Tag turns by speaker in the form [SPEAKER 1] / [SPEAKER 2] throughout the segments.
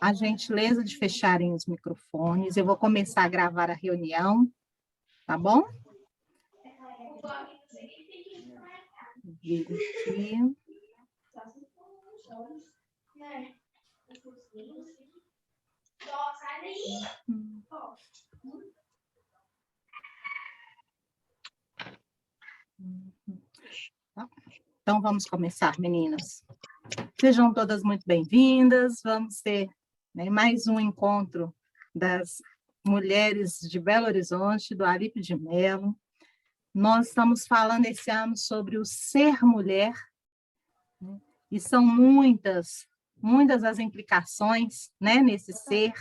[SPEAKER 1] a gentileza de fecharem os microfones. Eu vou começar a gravar a reunião, tá bom? Vir aqui. Então, vamos começar, meninas. Sejam todas muito bem-vindas. Vamos ter, né, mais um encontro das mulheres de Belo Horizonte, do Alípio de Melo. Nós estamos falando esse ano sobre o ser mulher, né, e são muitas as implicações, né, nesse ser.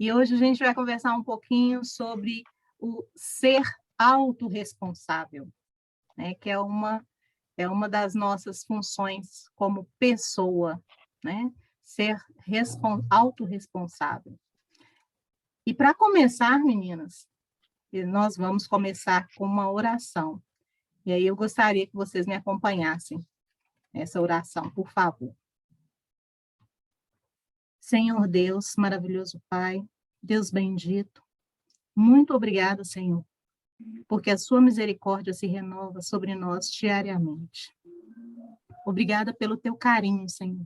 [SPEAKER 1] E hoje a gente vai conversar um pouquinho sobre o ser autorresponsável, né, que é uma das nossas funções como pessoa, né? Ser autorresponsável. E para começar, meninas, nós vamos começar com uma oração. E aí eu gostaria que vocês me acompanhassem nessa oração, por favor. Senhor Deus, maravilhoso Pai, Deus bendito, muito obrigada, Senhor, porque a sua misericórdia se renova sobre nós diariamente. Obrigada pelo teu carinho, Senhor,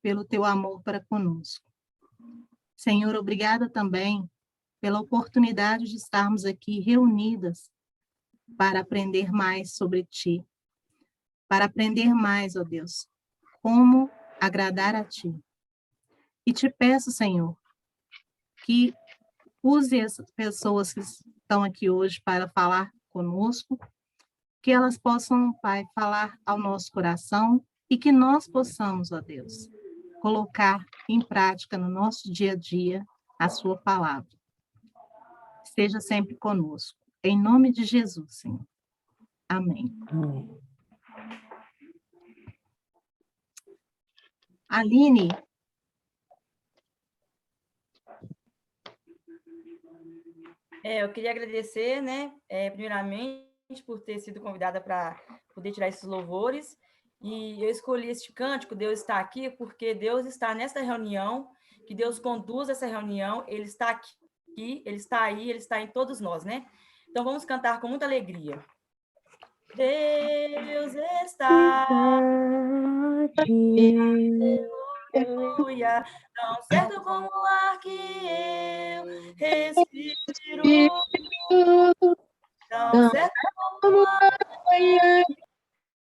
[SPEAKER 1] pelo teu amor para conosco. Senhor, obrigada também pela oportunidade de estarmos aqui reunidas para aprender mais sobre ti, para aprender mais, ó Deus, como agradar a ti. E te peço, Senhor, que use essas pessoas que estão aqui hoje para falar conosco, que elas possam, Pai, falar ao nosso coração e que nós possamos, ó Deus, colocar em prática no nosso dia a dia a sua palavra. Esteja sempre conosco. Em nome de Jesus, Senhor. Amém. Aline.
[SPEAKER 2] Eu queria agradecer, né, primeiramente, por ter sido convidada para poder tirar esses louvores. E eu escolhi este cântico, Deus está aqui, porque Deus está nesta reunião, que Deus conduz essa reunião, Ele está aqui, Ele está aí, Ele está em todos nós, né? Então, vamos cantar com muita alegria. Deus está aqui, aleluia, tão certo como o ar que eu respiro, tão certo como o ar que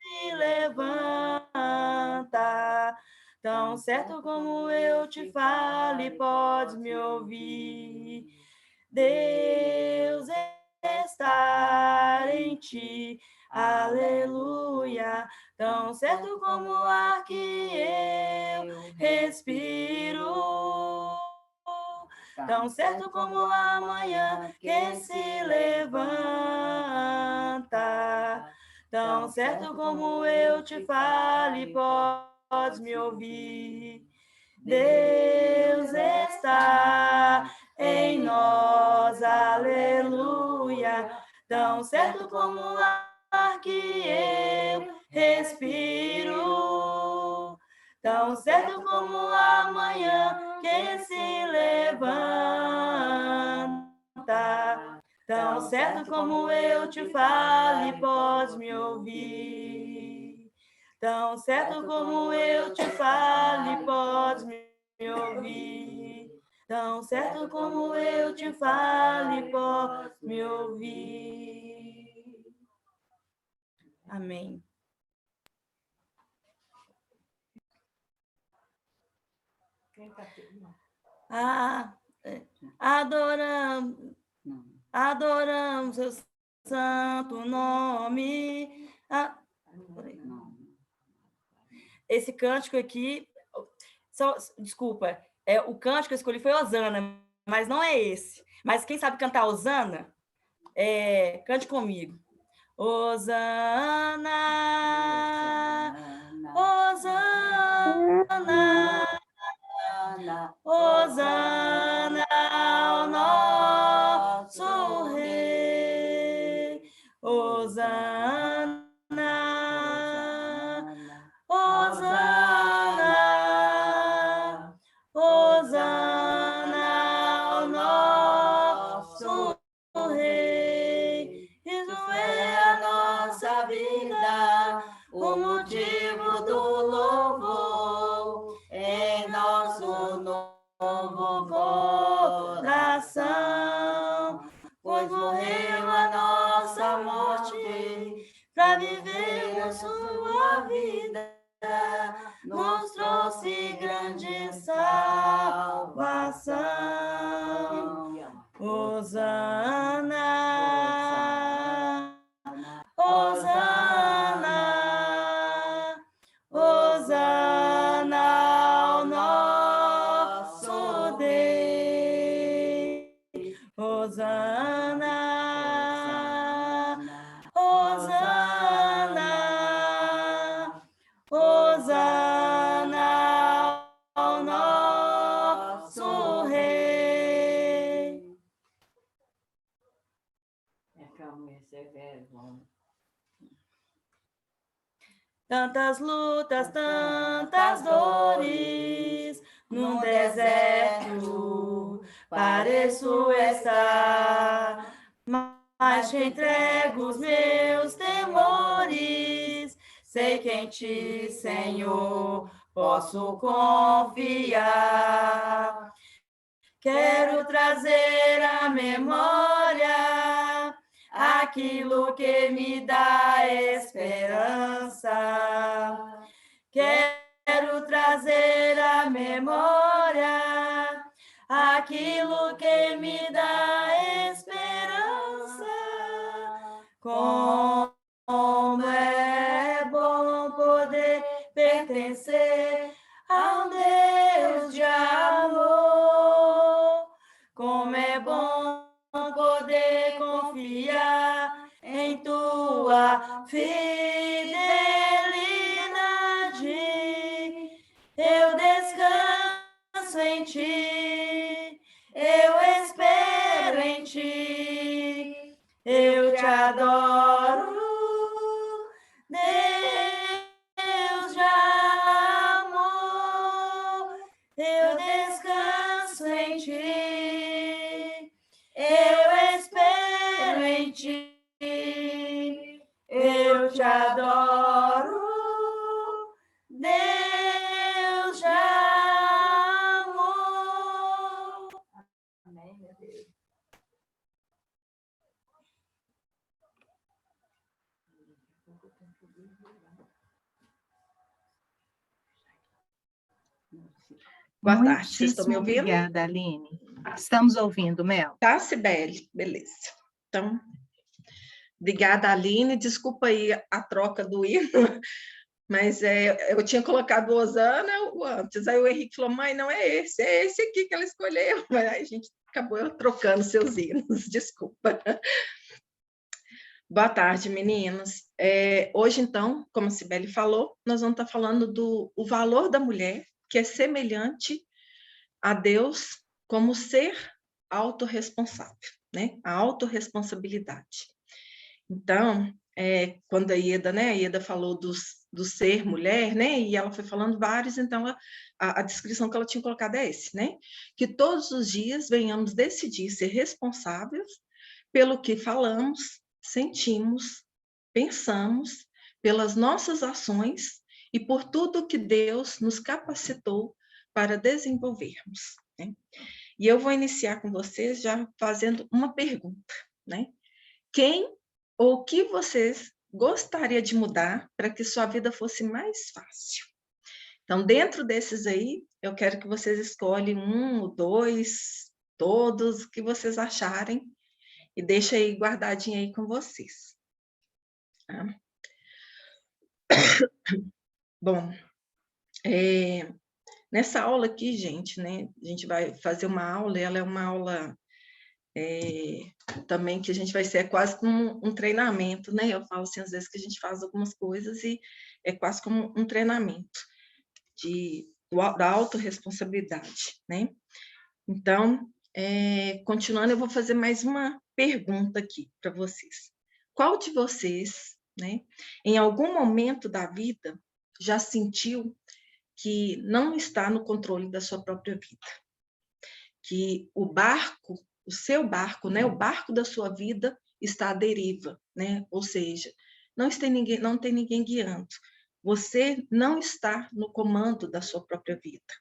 [SPEAKER 2] se levanta, tão certo como eu te falo e podes me ouvir. Deus está em ti, aleluia, tão certo como o ar que eu respiro, tão certo como a manhã que se levanta, tão certo como eu te falo e podes me ouvir. Deus está em nós, aleluia, tão certo como o ar que eu respiro, tão certo como a manhã que se levanta, tão certo como eu te falo e podes me ouvir, tão certo como eu te falo e podes me ouvir, tão certo como eu te falo e podes me ouvir. Amém. Adoramos seu santo nome. Esse cântico aqui, desculpa, o cântico que eu escolhi foi Hosana, mas não é esse. Mas quem sabe cantar Hosana, cante comigo. Hosana, Hosana, Hosana ao nosso Rei, Hosana, Hosana, Hosana nos trouxe grande salvação. Hosana, Hosana, Hosana ao nosso Rei. Hosana, Hosana, Hosana ao nosso Rei. Tantas lutas, tantas dores, no deserto pareço estar, mas te entrego os meus temores, sei que em ti, Senhor, posso confiar. Quero trazer à memória aquilo que me dá esperança. Quero trazer à memória aquilo que me dá esperança. Como é bom poder pertencer a um Deus de amor. Como é bom poder confiar em tua fidelidade. Eu descanso em ti, eu espero em ti, eu te adoro, Deus de amor. Eu descanso em ti, eu espero em ti, eu te adoro, Deus de amor. Amém, meu Deus.
[SPEAKER 3] Boa tarde, vocês estão me ouvindo?
[SPEAKER 1] Obrigada, Aline. Estamos ouvindo, Mel.
[SPEAKER 3] Tá, Cibele, beleza. Então, obrigada, Aline. Desculpa aí a troca do hino, mas eu tinha colocado o Hosana antes. Aí o Henrique falou, mãe, não é esse aqui que ela escolheu. Mas aí a gente acabou trocando seus hinos, desculpa. Boa tarde, meninos. Hoje, então, como a Cibele falou, nós vamos estar falando do valor da mulher, que é semelhante a Deus como ser autorresponsável, né? A autorresponsabilidade. Então, quando a Ieda falou do ser mulher, né? E ela foi falando vários, então a descrição que ela tinha colocado é esse, né? Que todos os dias venhamos decidir ser responsáveis pelo que falamos, sentimos, pensamos, pelas nossas ações e por tudo que Deus nos capacitou para desenvolvermos, né? E eu vou iniciar com vocês já fazendo uma pergunta, né? Quem ou o que vocês gostariam de mudar para que sua vida fosse mais fácil? Então, dentro desses aí, eu quero que vocês escolhem 1 ou 2, todos que vocês acharem, e deixa aí guardadinho aí com vocês. Tá? Bom, nessa aula aqui, gente, né? A gente vai fazer uma aula, ela é uma aula também que a gente vai ser quase como um treinamento, né? Eu falo assim, às vezes, que a gente faz algumas coisas e é quase como um treinamento da autorresponsabilidade, né? Então, continuando, eu vou fazer mais uma pergunta aqui para vocês. Qual de vocês, né, em algum momento da vida, já sentiu que não está no controle da sua própria vida? Que o seu barco, né, o barco da sua vida está à deriva, né? Ou seja, não tem ninguém guiando. Você não está no comando da sua própria vida.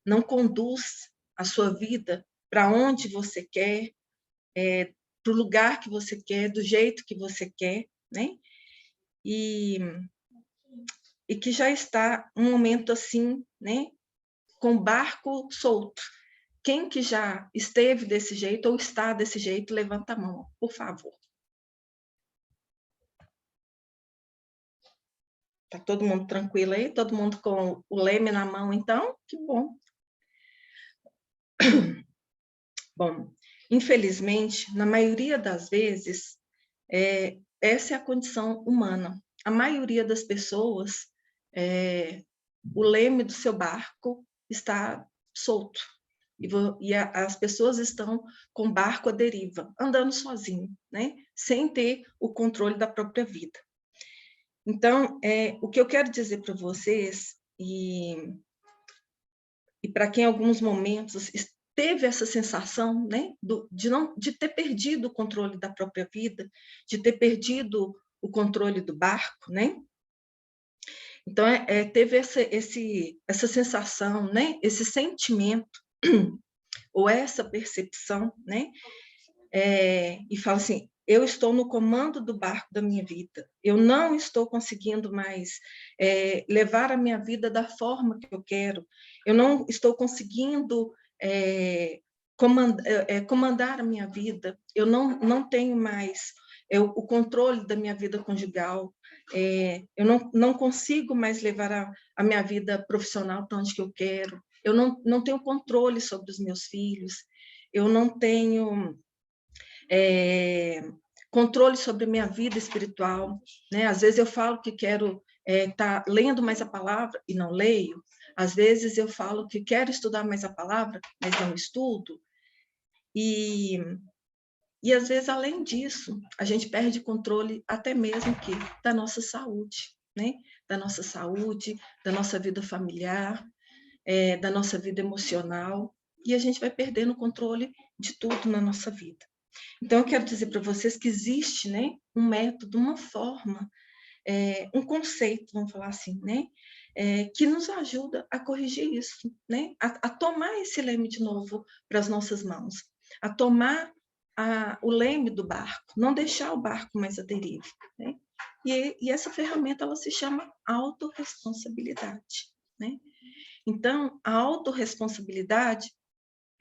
[SPEAKER 3] Não conduz a sua vida para onde você quer, para o lugar que você quer, do jeito que você quer, né? E e que já está um momento assim, né, com o barco solto. Quem que já esteve desse jeito ou está desse jeito, levanta a mão, por favor. Tá todo mundo tranquilo aí? Todo mundo com o leme na mão, então? Que bom. Bom, infelizmente, na maioria das vezes, essa é a condição humana. A maioria das pessoas, o leme do seu barco está solto. E as pessoas estão com o barco à deriva, andando sozinho, né? Sem ter o controle da própria vida. Então, o que eu quero dizer para vocês, e para quem em alguns momentos teve essa sensação, né, de ter perdido o controle da própria vida, de ter perdido o controle do barco, né? Então, teve essa sensação, né, esse sentimento, ou essa percepção, né? E fala assim, eu estou no comando do barco da minha vida, eu não estou conseguindo mais levar a minha vida da forma que eu quero, eu não estou conseguindo comandar a minha vida, eu não tenho mais o controle da minha vida conjugal, eu não consigo mais levar a minha vida profissional para onde que eu quero, eu não tenho controle sobre os meus filhos, eu não tenho controle sobre a minha vida espiritual, né? Às vezes eu falo que quero estar lendo mais a palavra e não leio, às vezes eu falo que quero estudar mais a palavra, mas não estudo, e às vezes, além disso, a gente perde controle até mesmo da nossa saúde, né? Da nossa saúde, da nossa vida familiar, da nossa vida emocional, e a gente vai perdendo o controle de tudo na nossa vida. Então, eu quero dizer para vocês que existe, né, um método, uma forma, um conceito, vamos falar assim, né, que nos ajuda a corrigir isso, né, a tomar esse leme de novo para as nossas mãos, a tomar o leme do barco, não deixar o barco mais à deriva, né? E essa ferramenta, ela se chama autorresponsabilidade, né? Então, a autorresponsabilidade,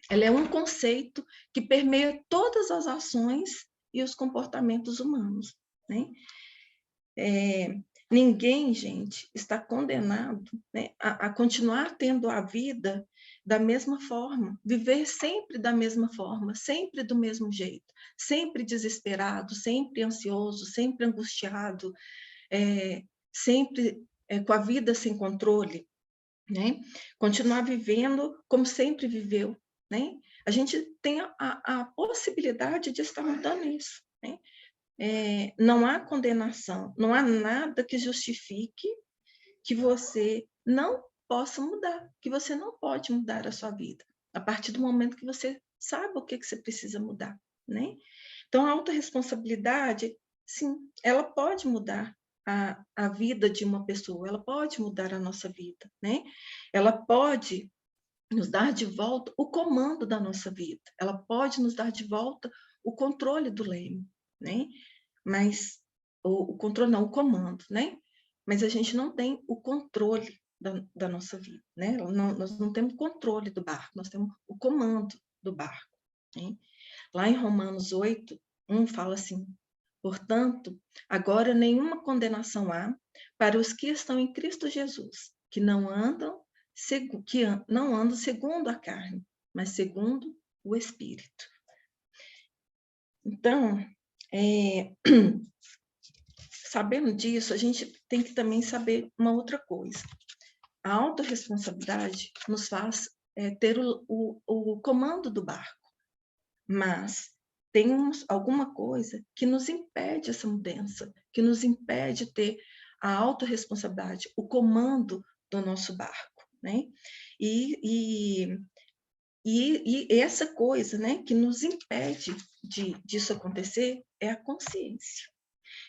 [SPEAKER 3] ela é um conceito que permeia todas as ações e os comportamentos humanos, né? Ninguém, gente, está condenado, né, a continuar tendo a vida da mesma forma, viver sempre da mesma forma, sempre do mesmo jeito, sempre desesperado, sempre ansioso, sempre angustiado, sempre com a vida sem controle, né? Continuar vivendo como sempre viveu, né? A gente tem a possibilidade de estar mudando isso, né? Não há condenação, não há nada que justifique que você não possa mudar, que você não pode mudar a sua vida, a partir do momento que você sabe o que você precisa mudar, né? Então, a autorresponsabilidade, sim, ela pode mudar a vida de uma pessoa, ela pode mudar a nossa vida, né? Ela pode nos dar de volta o comando da nossa vida, ela pode nos dar de volta o controle do leme, né? Mas o controle não, o comando, né? Mas a gente não tem o controle da nossa vida, né? Nós não temos controle do barco, nós temos o comando do barco, né? Lá em Romanos 8:1 fala assim: portanto, agora nenhuma condenação há para os que estão em Cristo Jesus, que não andam segundo a carne, mas segundo o Espírito. Então, sabendo disso, a gente tem que também saber uma outra coisa. A autorresponsabilidade nos faz ter o comando do barco, mas tem alguma coisa que nos impede essa mudança, que nos impede de ter a autorresponsabilidade, o comando do nosso barco, né? E essa coisa, né, que nos impede disso acontecer é a consciência.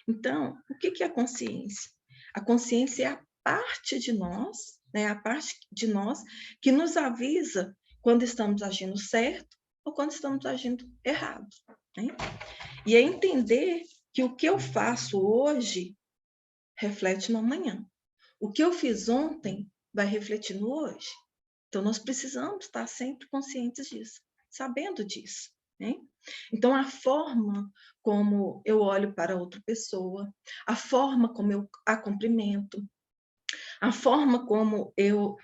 [SPEAKER 3] Então, o que é a consciência? A consciência é a parte de nós, né, a parte de nós que nos avisa quando estamos agindo certo ou quando estamos agindo errado, né? E é entender que o que eu faço hoje reflete no amanhã. O que eu fiz ontem vai refletir no hoje. Então, nós precisamos estar sempre conscientes disso, sabendo disso, né? Então, a forma como eu olho para outra pessoa, a forma como eu a cumprimento, a forma como eu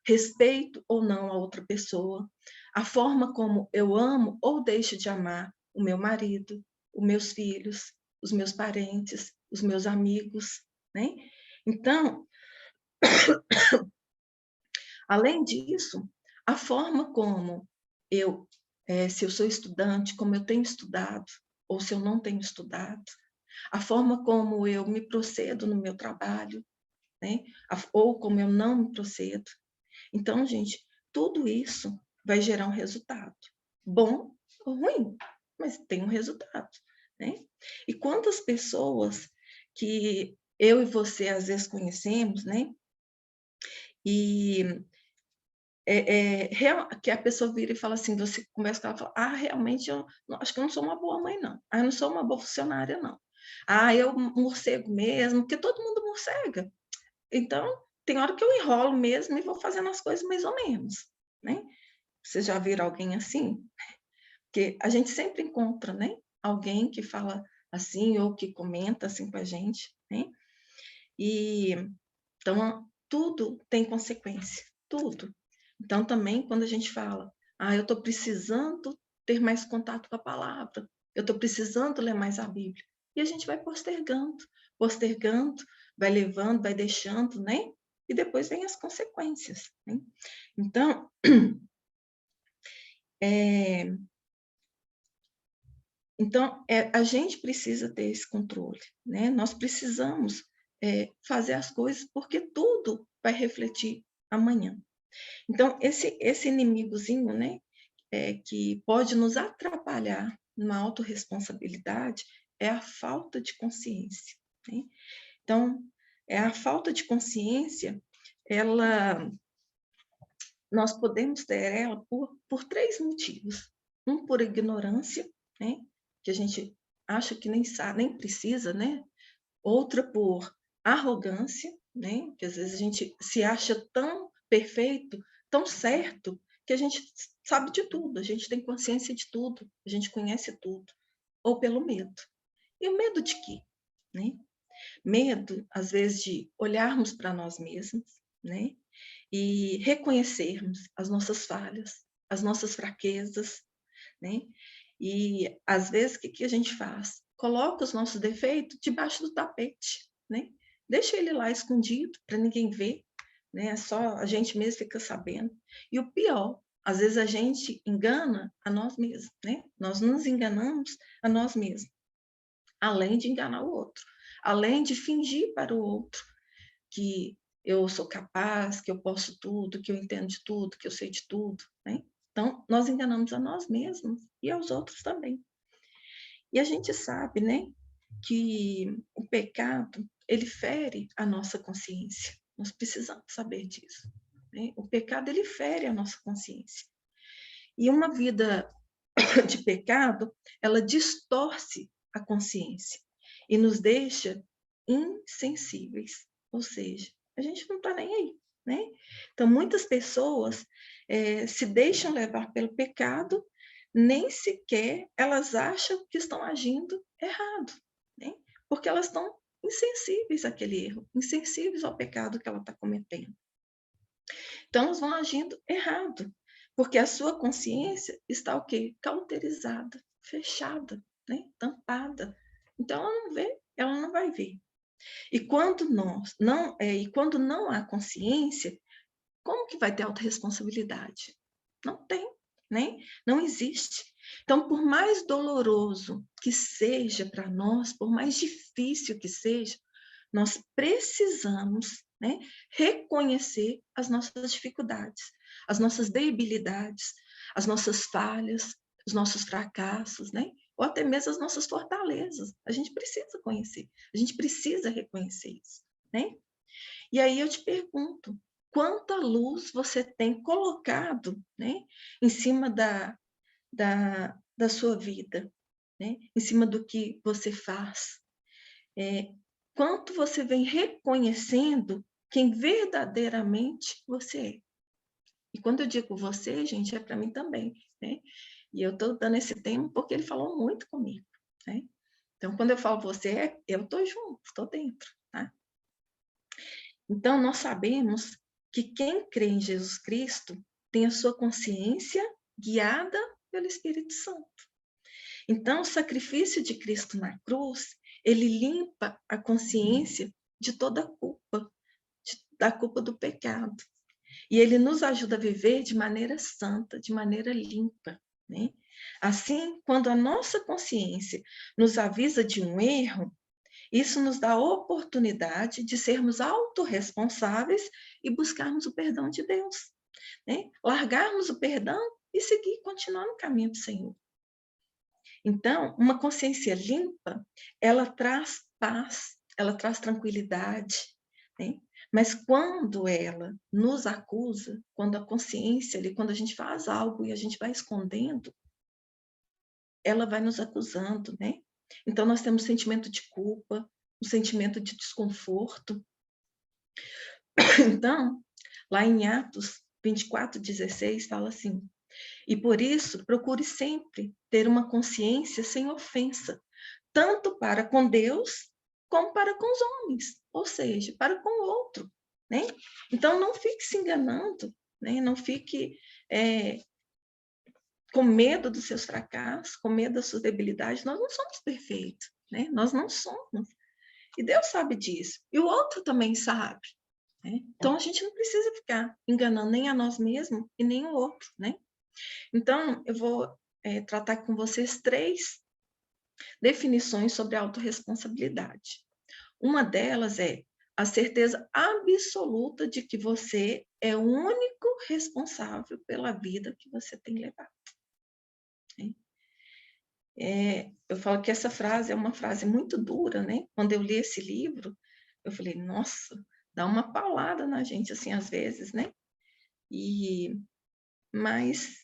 [SPEAKER 3] respeito ou não a outra pessoa, a forma como eu amo ou deixo de amar o meu marido, os meus filhos, os meus parentes, os meus amigos, né? Então, além disso, a forma como eu, se eu sou estudante, como eu tenho estudado, ou se eu não tenho estudado, a forma como eu me procedo no meu trabalho, né? Ou como eu não me procedo. Então, gente, tudo isso vai gerar um resultado, bom ou ruim, mas tem um resultado, né? E quantas pessoas que eu e você às vezes conhecemos, né? E que a pessoa vira e fala assim, você conversa com ela e fala, realmente eu acho que eu não sou uma boa mãe, não. Eu não sou uma boa funcionária, não. Eu morcego mesmo, porque todo mundo morcega. Então, tem hora que eu enrolo mesmo e vou fazendo as coisas mais ou menos, né? Vocês já viram alguém assim? Porque a gente sempre encontra, né? Alguém que fala assim ou que comenta assim com a gente, né? E então tudo tem consequência, tudo. Então também quando a gente fala, eu estou precisando ter mais contato com a palavra, eu estou precisando ler mais a Bíblia, e a gente vai postergando, postergando, vai levando, vai deixando, né? E depois vem as consequências, né? Então, a gente precisa ter esse controle, né? Nós precisamos fazer as coisas, porque tudo vai refletir amanhã. Então, esse inimigozinho, né, que pode nos atrapalhar numa autorresponsabilidade é a falta de consciência, né? Então, a falta de consciência, nós podemos ter ela por 3 motivos. Um, por ignorância, né? Que a gente acha que nem sabe, nem precisa, né? Outra, por arrogância, né? Que às vezes a gente se acha tão perfeito, tão certo, que a gente sabe de tudo, a gente tem consciência de tudo, a gente conhece tudo. Ou pelo medo. E o medo de quê? Né? Medo, às vezes, de olharmos para nós mesmos, né? E reconhecermos as nossas falhas, as nossas fraquezas, né? E, às vezes, o que a gente faz? Coloca os nossos defeitos debaixo do tapete, né? Deixa ele lá escondido, para ninguém ver, né? Só a gente mesmo fica sabendo. E o pior, às vezes a gente engana a nós mesmos, né? Nós nos enganamos a nós mesmos, além de enganar o outro, além de fingir para o outro que eu sou capaz, que eu posso tudo, que eu entendo de tudo, que eu sei de tudo, né? Então, nós enganamos a nós mesmos e aos outros também. E a gente sabe, né, que o pecado, ele fere a nossa consciência. Nós precisamos saber disso, né? O pecado, ele fere a nossa consciência. E uma vida de pecado, ela distorce a consciência e nos deixa insensíveis, ou seja, a gente não está nem aí, né? Então, muitas pessoas se deixam levar pelo pecado, nem sequer elas acham que estão agindo errado, né? Porque elas estão insensíveis àquele erro, insensíveis ao pecado que ela está cometendo. Então, elas vão agindo errado, porque a sua consciência está o quê? Cauterizada, fechada, né? Tampada. Então, ela não vê, ela não vai ver. E quando não há consciência, como que vai ter autorresponsabilidade? Não tem, né? Não existe. Então, por mais doloroso que seja para nós, por mais difícil que seja, nós precisamos, né, reconhecer as nossas dificuldades, as nossas debilidades, as nossas falhas, os nossos fracassos, né? Ou até mesmo as nossas fortalezas. A gente precisa conhecer, a gente precisa reconhecer isso, né? E aí eu te pergunto, quanta luz você tem colocado, né, em cima da sua vida, né? Em cima do que você faz? quanto você vem reconhecendo quem verdadeiramente você é. E quando eu digo você, gente, é para mim também, né? E eu estou dando esse tema porque ele falou muito comigo, né? Então, quando eu falo você, eu estou junto, estou dentro, tá? Então, nós sabemos que quem crê em Jesus Cristo tem a sua consciência guiada pelo Espírito Santo. Então, o sacrifício de Cristo na cruz, ele limpa a consciência de toda a culpa, da culpa do pecado. E ele nos ajuda a viver de maneira santa, de maneira limpa, né? Assim, quando a nossa consciência nos avisa de um erro, isso nos dá a oportunidade de sermos autorresponsáveis e buscarmos o perdão de Deus, né? Largarmos o perdão e seguir, continuar no caminho do Senhor. Então, uma consciência limpa, ela traz paz, ela traz tranquilidade, né? Mas quando ela nos acusa, quando a consciência, quando a gente faz algo e a gente vai escondendo, ela vai nos acusando, né? Então, nós temos um sentimento de culpa, um sentimento de desconforto. Então, lá em Atos 24:16, fala assim: e por isso, procure sempre ter uma consciência sem ofensa, tanto para com Deus, como para com os homens, ou seja, para com o outro, né? Então, não fique se enganando, né? Não fique com medo dos seus fracassos, com medo das suas debilidades. Nós não somos perfeitos, né? Nós não somos. E Deus sabe disso. E o outro também sabe, né? Então, a gente não precisa ficar enganando nem a nós mesmos e nem o outro, né? Então, eu vou tratar com vocês 3 definições sobre autorresponsabilidade. Uma delas é a certeza absoluta de que você é o único responsável pela vida que você tem levado. Eu falo que essa frase é uma frase muito dura, né? Quando eu li esse livro, eu falei, nossa, dá uma paulada na gente, assim, às vezes, né? Mas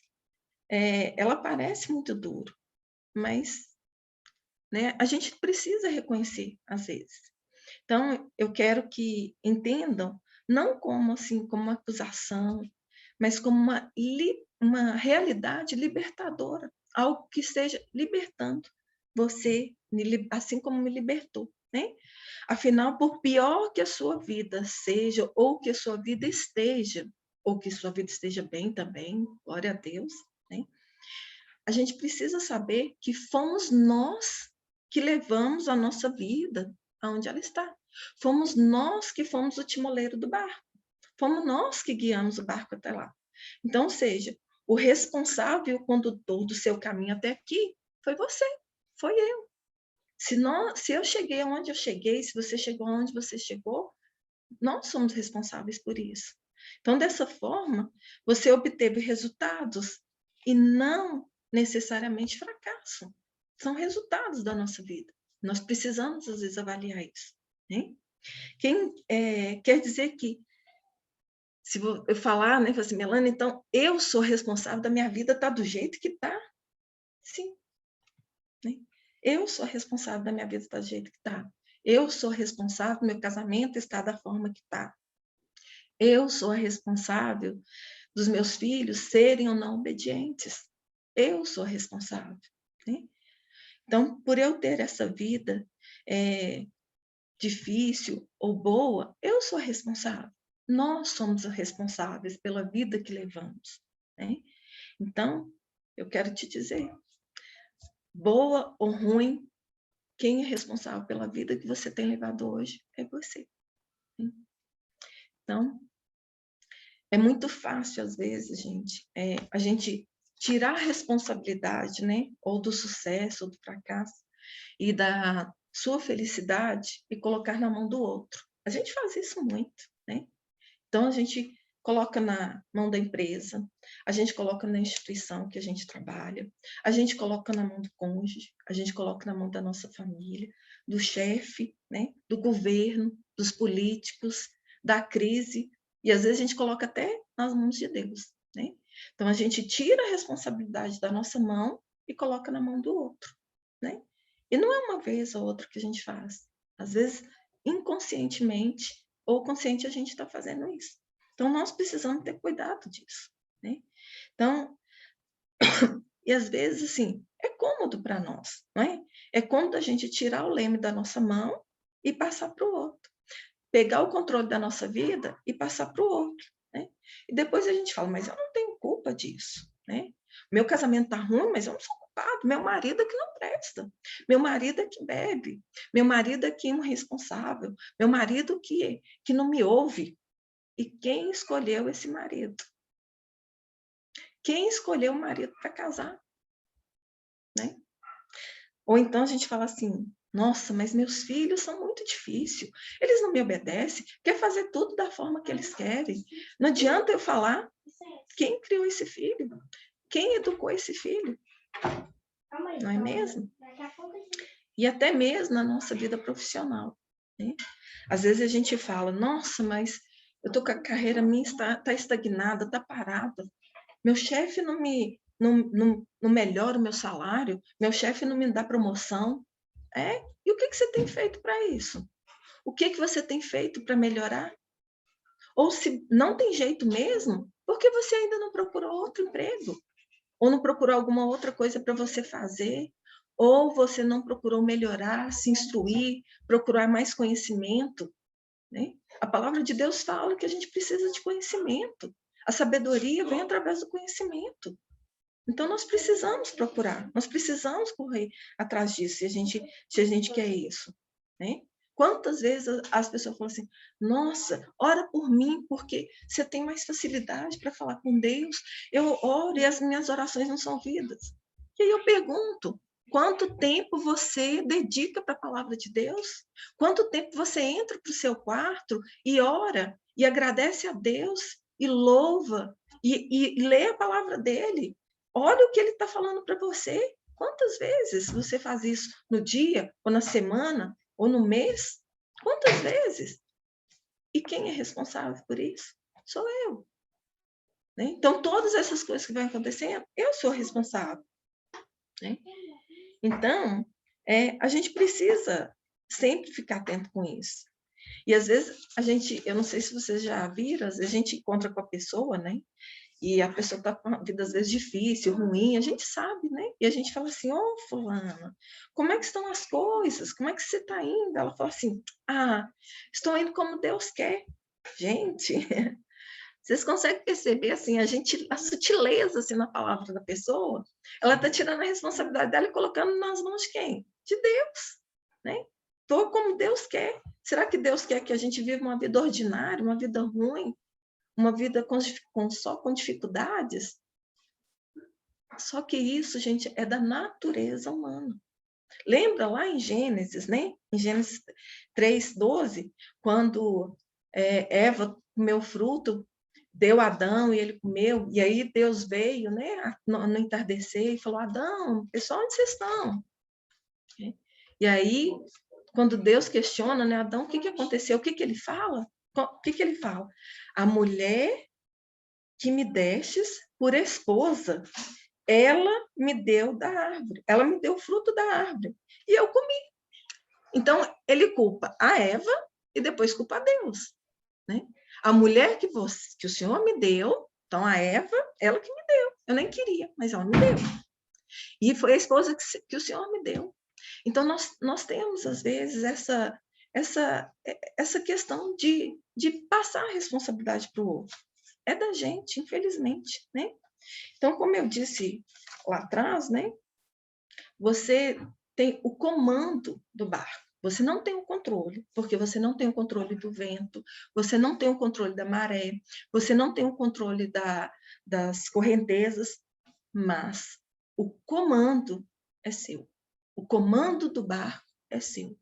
[SPEAKER 3] ela parece muito duro, mas, né, a gente precisa reconhecer, às vezes. Então, eu quero que entendam, não como assim, como uma acusação, mas como uma realidade libertadora, algo que esteja libertando você, assim como me libertou, né? Afinal, por pior que a sua vida seja, ou que a sua vida esteja, ou que sua vida esteja bem também, glória a Deus, né? A gente precisa saber que fomos nós que levamos a nossa vida aonde ela está. Fomos nós que fomos o timoleiro do barco. Fomos nós que guiamos o barco até lá. Então, ou seja, o responsável e o condutor do seu caminho até aqui foi você, foi eu. Se eu cheguei aonde eu cheguei, se você chegou aonde você chegou, nós somos responsáveis por isso. Então, dessa forma, você obteve resultados e não necessariamente fracasso. São resultados da nossa vida. Nós precisamos, às vezes, avaliar isso, né? Quer dizer que, se eu falar, né, assim, Melanie, então, eu sou responsável da minha vida estar do jeito que está? Sim. Né? Eu sou responsável da minha vida estar do jeito que está. Eu sou responsável do meu casamento estar da forma que está. Eu sou a responsável dos meus filhos serem ou não obedientes. Eu sou a responsável, né? Então, por eu ter essa vida difícil ou boa, eu sou a responsável. Nós somos os responsáveis pela vida que levamos, né? Então, eu quero te dizer, boa ou ruim, quem é responsável pela vida que você tem levado hoje é você. Né? Então, é muito fácil, às vezes, gente, a gente tirar a responsabilidade, né? Ou do sucesso, ou do fracasso, e da sua felicidade e colocar na mão do outro. A gente faz isso muito, né? Então, a gente coloca na mão da empresa, a gente coloca na instituição que a gente trabalha, a gente coloca na mão do cônjuge, a gente coloca na mão da nossa família, do chefe, né? Do governo, dos políticos, da crise, e às vezes a gente coloca até nas mãos de Deus, né? Então, a gente tira a responsabilidade da nossa mão e coloca na mão do outro, né? E não é uma vez ou outra que a gente faz. Às vezes, inconscientemente ou consciente a gente está fazendo isso. Então, nós precisamos ter cuidado disso, né? Então, e às vezes, assim, é cômodo para nós, não é? É cômodo a gente tirar o leme da nossa mão e passar para o outro. Pegar o controle da nossa vida e passar para o outro, né? E depois a gente fala, mas eu não tenho culpa disso, né? Meu casamento está ruim, mas eu não sou culpado. Meu marido é que não presta. Meu marido é que bebe. Meu marido é que é irresponsável. Meu marido que não me ouve. E quem escolheu esse marido? Quem escolheu o marido para casar? Né? Ou então a gente fala assim, nossa, mas meus filhos são muito difíceis, eles não me obedecem, quer fazer tudo da forma que eles querem. Não adianta eu falar quem criou esse filho, quem educou esse filho, não é mesmo? E até mesmo na nossa vida profissional, né? Às vezes a gente fala, nossa, mas eu tô com a carreira minha está estagnada, está parada, meu chefe não melhora o meu salário, meu chefe não me dá promoção. E o que você tem feito para isso? O que você tem feito para melhorar? Ou se não tem jeito mesmo, por que você ainda não procurou outro emprego? Ou não procurou alguma outra coisa para você fazer? Ou você não procurou melhorar, se instruir, procurar mais conhecimento? Né? A palavra de Deus fala que a gente precisa de conhecimento. A sabedoria vem através do conhecimento. Então, nós precisamos procurar, nós precisamos correr atrás disso, se a gente quer isso, né? Quantas vezes as pessoas falam assim, nossa, ora por mim, porque você tem mais facilidade para falar com Deus, eu oro e as minhas orações não são ouvidas. E aí eu pergunto, quanto tempo você dedica para a palavra de Deus? Quanto tempo você entra para o seu quarto e ora, e agradece a Deus, e louva, e lê a palavra dele? Olha o que ele está falando para você. Quantas vezes você faz isso no dia, ou na semana, ou no mês? Quantas vezes? E quem é responsável por isso? Sou eu. Né? Então, todas essas coisas que vão acontecendo, eu sou responsável. Né? Então, a gente precisa sempre ficar atento com isso. E às vezes eu não sei se vocês já viram, às vezes a gente encontra com a pessoa, né? E a pessoa está com uma vida, às vezes, difícil, ruim, a gente sabe, né? E a gente fala assim, fulana, como é que estão as coisas? Como é que você está indo? Ela fala assim, estou indo como Deus quer. Gente, vocês conseguem perceber, assim, a sutileza, assim, na palavra da pessoa? Ela está tirando a responsabilidade dela e colocando nas mãos de quem? De Deus, né? Estou como Deus quer. Será que Deus quer que a gente viva uma vida ordinária, uma vida ruim? Uma vida só com dificuldades? Só que isso, gente, é da natureza humana. Lembra lá em Gênesis, né? Em Gênesis 3:12, quando Eva comeu o fruto, deu a Adão e ele comeu, e aí Deus veio, né, no entardecer e falou, Adão, pessoal, onde vocês estão? E aí, quando Deus questiona, né, Adão, o que aconteceu? O que ele fala? O que ele fala? A mulher que me destes por esposa, ela me deu da árvore, ela me deu o fruto da árvore, e eu comi. Então, ele culpa a Eva e depois culpa a Deus, né? A mulher que o Senhor me deu, então a Eva, ela que me deu, eu nem queria, mas ela me deu. E foi a esposa que o Senhor me deu. Então, nós temos, às vezes, essa questão de passar a responsabilidade para o outro. É da gente, infelizmente, né? Então, como eu disse lá atrás, né? Você tem o comando do barco. Você não tem o controle, porque você não tem o controle do vento, você não tem o controle da maré, você não tem o controle das correntezas, mas o comando é seu. O comando do barco é seu.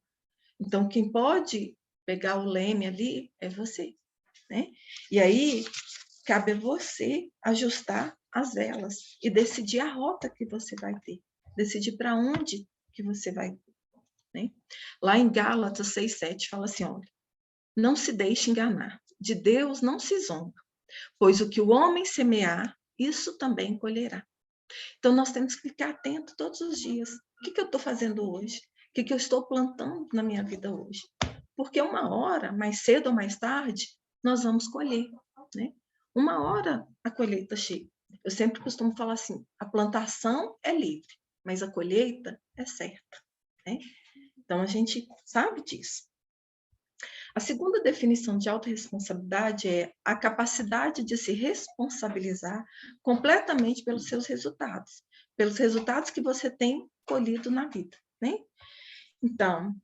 [SPEAKER 3] Então, quem pode pegar o leme ali é você, né? E aí, cabe a você ajustar as velas e decidir a rota que você vai ter, decidir para onde que você vai, né? Lá em Gálatas 6:7 fala assim, olha, não se deixe enganar, de Deus não se zomba, pois o que o homem semear, isso também colherá. Então, nós temos que ficar atento todos os dias. O que eu estou fazendo hoje? O que eu estou plantando na minha vida hoje? Porque uma hora, mais cedo ou mais tarde, nós vamos colher, né? Uma hora a colheita chega. Eu sempre costumo falar assim, a plantação é livre, mas a colheita é certa, né? Então, a gente sabe disso. A segunda definição de autorresponsabilidade é a capacidade de se responsabilizar completamente pelos seus resultados, pelos resultados que você tem colhido na vida, né? Então,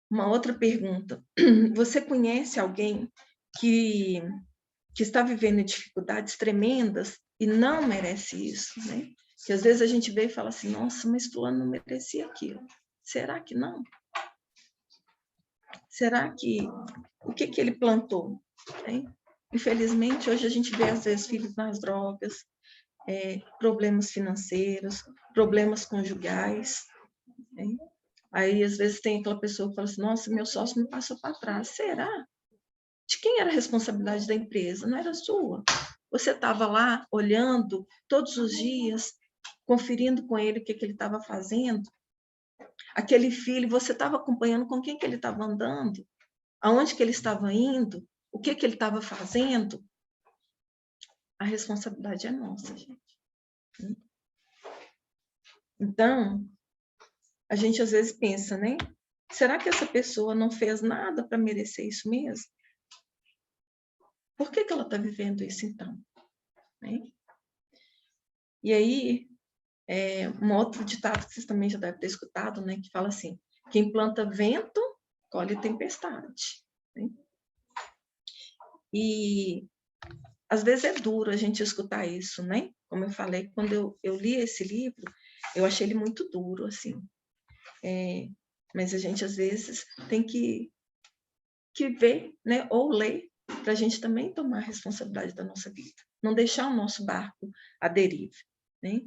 [SPEAKER 3] uma outra pergunta. Você conhece alguém que está vivendo dificuldades tremendas e não merece isso, né? Que às vezes a gente vê e fala assim, nossa, mas fulano não merecia aquilo. Será que não? Será que... O que ele plantou? Né? Infelizmente, hoje a gente vê, às vezes, filhos nas drogas, problemas financeiros, problemas conjugais, né? Aí, às vezes, tem aquela pessoa que fala assim, nossa, meu sócio me passou para trás. Será? De quem era a responsabilidade da empresa? Não era sua. Você estava lá, olhando, todos os dias, conferindo com ele o que ele estava fazendo. Aquele filho, você estava acompanhando com quem que ele estava andando, aonde que ele estava indo, o que ele estava fazendo. A responsabilidade é nossa, gente. Então, a gente às vezes pensa, né? Será que essa pessoa não fez nada para merecer isso mesmo? Por que ela está vivendo isso, então? Né? E aí, um outro ditado que vocês também já devem ter escutado, né? Que fala assim, quem planta vento, colhe tempestade. Né? E, às vezes, é duro a gente escutar isso, né? Como eu falei, quando eu li esse livro, eu achei ele muito duro, assim. Mas a gente, às vezes, tem que ver, né? Ou ler, para a gente também tomar a responsabilidade da nossa vida. Não deixar o nosso barco à deriva, né?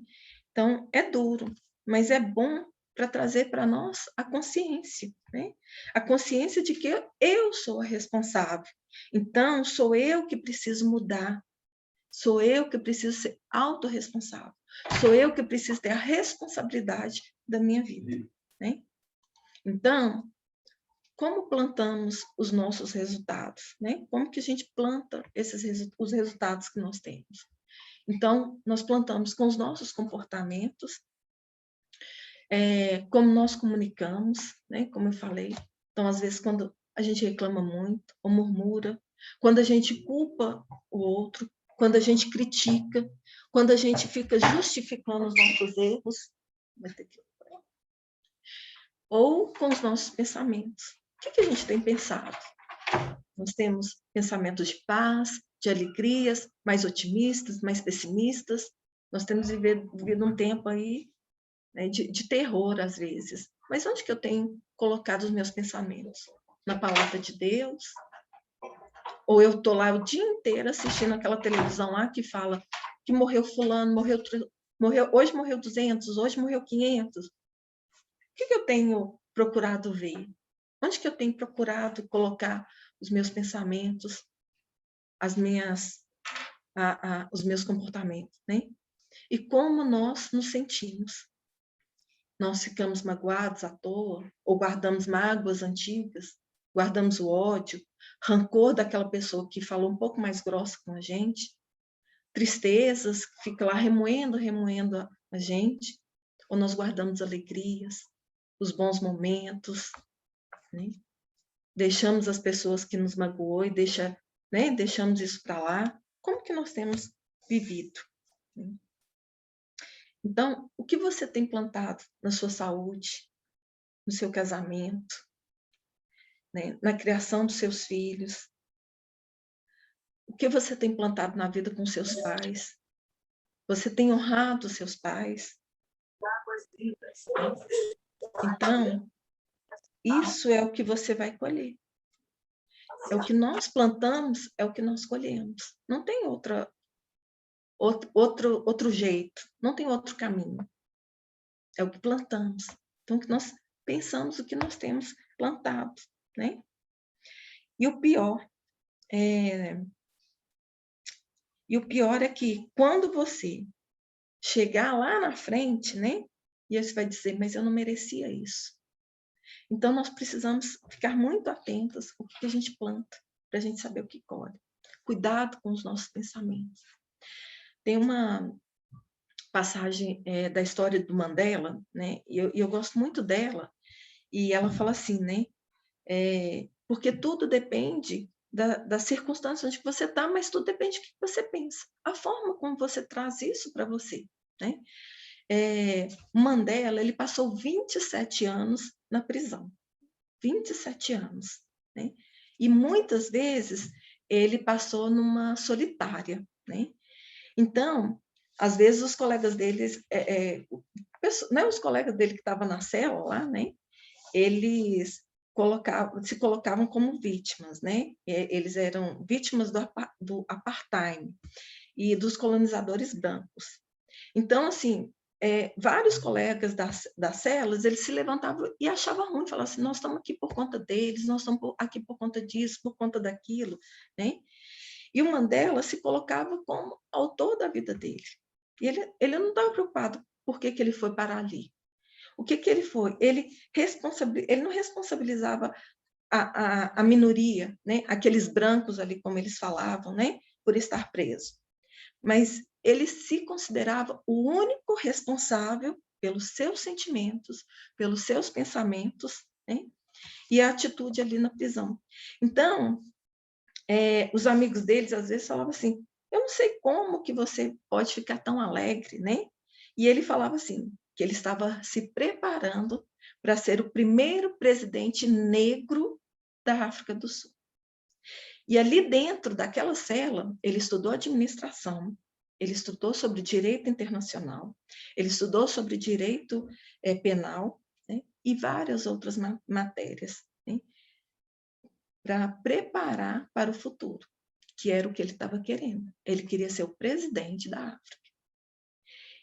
[SPEAKER 3] Então, é duro, mas é bom para trazer para nós a consciência, né? A consciência de que eu sou a responsável. Então, sou eu que preciso mudar. Sou eu que preciso ser autorresponsável. Sou eu que preciso ter a responsabilidade da minha vida, né? Então, como plantamos os nossos resultados, né? Como que a gente planta os resultados que nós temos? Então, nós plantamos com os nossos comportamentos, como nós comunicamos, né? Como eu falei. Então, às vezes, quando a gente reclama muito ou murmura, quando a gente culpa o outro, quando a gente critica, quando a gente fica justificando os nossos erros, ou com os nossos pensamentos. O que a gente tem pensado? Nós temos pensamentos de paz, de alegrias, mais otimistas, mais pessimistas. Nós temos vivido um tempo aí, né, de terror, às vezes. Mas onde que eu tenho colocado os meus pensamentos? Na palavra de Deus? Ou eu estou lá o dia inteiro assistindo aquela televisão lá que fala que morreu fulano, hoje morreu 200, hoje morreu 500. O que eu tenho procurado ver? Onde que eu tenho procurado colocar os meus pensamentos, os meus comportamentos, né? E como nós nos sentimos? Nós ficamos magoados à toa, ou guardamos mágoas antigas, guardamos o ódio, rancor daquela pessoa que falou um pouco mais grossa com a gente, tristezas, que fica lá remoendo a gente, ou nós guardamos alegrias, os bons momentos, né? Deixamos as pessoas que nos magoou e deixamos isso para lá. Como que nós temos vivido? Então, o que você tem plantado na sua saúde, no seu casamento, né? Na criação dos seus filhos? O que você tem plantado na vida com seus pais? Você tem honrado os seus pais? Então, isso é o que você vai colher. É o que nós plantamos, é o que nós colhemos. Não tem outro jeito, não tem outro caminho. É o que plantamos. Então, o que nós pensamos, o que nós temos plantado, né? E o pior é que quando você chegar lá na frente, né? E você vai dizer, mas eu não merecia isso. Então, nós precisamos ficar muito atentos ao que a gente planta, para a gente saber o que colhe. Cuidado com os nossos pensamentos. Tem uma passagem da história do Mandela, né? E eu gosto muito dela, e ela fala assim, né? Porque tudo depende das circunstâncias onde você está, mas tudo depende do que você pensa. A forma como você traz isso para você, né? Mandela, ele passou 27 anos na prisão. 27 anos, né? E muitas vezes ele passou numa solitária, né? Então, às vezes os colegas deles, né, os colegas dele que estavam na cela lá, né? Eles se colocavam como vítimas, né? Eles eram vítimas do apartheid e dos colonizadores brancos. Então, assim, vários colegas das celas, eles se levantavam e achavam ruim, falavam assim, nós estamos aqui por conta deles, nós estamos aqui por conta disso, por conta daquilo, né? E o Mandela se colocava como autor da vida dele. E ele não estava preocupado por que ele foi parar ali. O que ele foi? Ele não responsabilizava a minoria, né? Aqueles brancos ali, como eles falavam, né? Por estar preso. Mas ele se considerava o único responsável pelos seus sentimentos, pelos seus pensamentos, né? E a atitude ali na prisão. Então, os amigos deles às vezes falavam assim, eu não sei como que você pode ficar tão alegre, né? E ele falava assim, que ele estava se preparando para ser o primeiro presidente negro da África do Sul. E ali dentro daquela cela, ele estudou administração, ele estudou sobre direito internacional, ele estudou sobre direito penal, né? E várias outras matérias, né? Para preparar para o futuro, que era o que ele estava querendo. Ele queria ser o presidente da África.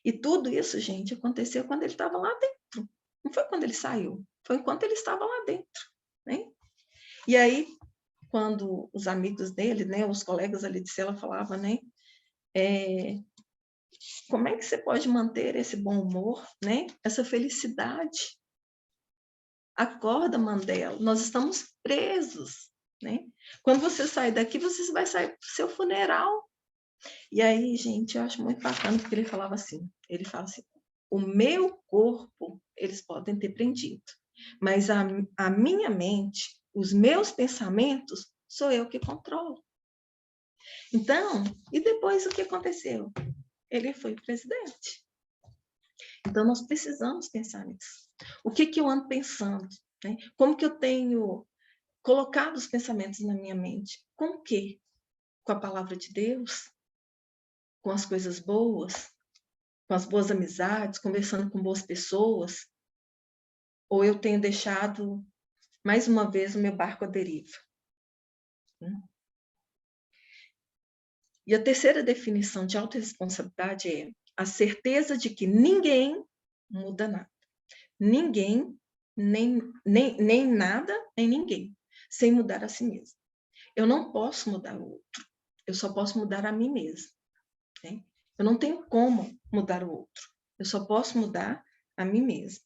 [SPEAKER 3] E tudo isso, gente, aconteceu quando ele estava lá dentro. Não foi quando ele saiu, foi enquanto ele estava lá dentro, né? E aí, quando os amigos dele, né, os colegas ali de cela falavam, né, como é que você pode manter esse bom humor, né, essa felicidade? Acorda, Mandela, nós estamos presos, né? Quando você sair daqui, você vai sair para o seu funeral. E aí, gente, eu acho muito bacana porque ele fala assim, o meu corpo, eles podem ter prendido, mas a minha mente, os meus pensamentos, sou eu que controlo. Então, e depois o que aconteceu? Ele foi presidente. Então, nós precisamos pensar nisso. O que eu ando pensando? Né? Como que eu tenho colocado os pensamentos na minha mente? Com o quê? Com a palavra de Deus? Com as coisas boas? Com as boas amizades? Conversando com boas pessoas? Ou eu tenho deixado, mais uma vez, o meu barco à deriva? E a terceira definição de autorresponsabilidade é a certeza de que ninguém muda nada. Ninguém, nem nada, nem ninguém, sem mudar a si mesmo. Eu não posso mudar o outro, eu só posso mudar a mim mesmo. Né? Eu não tenho como mudar o outro, eu só posso mudar a mim mesmo.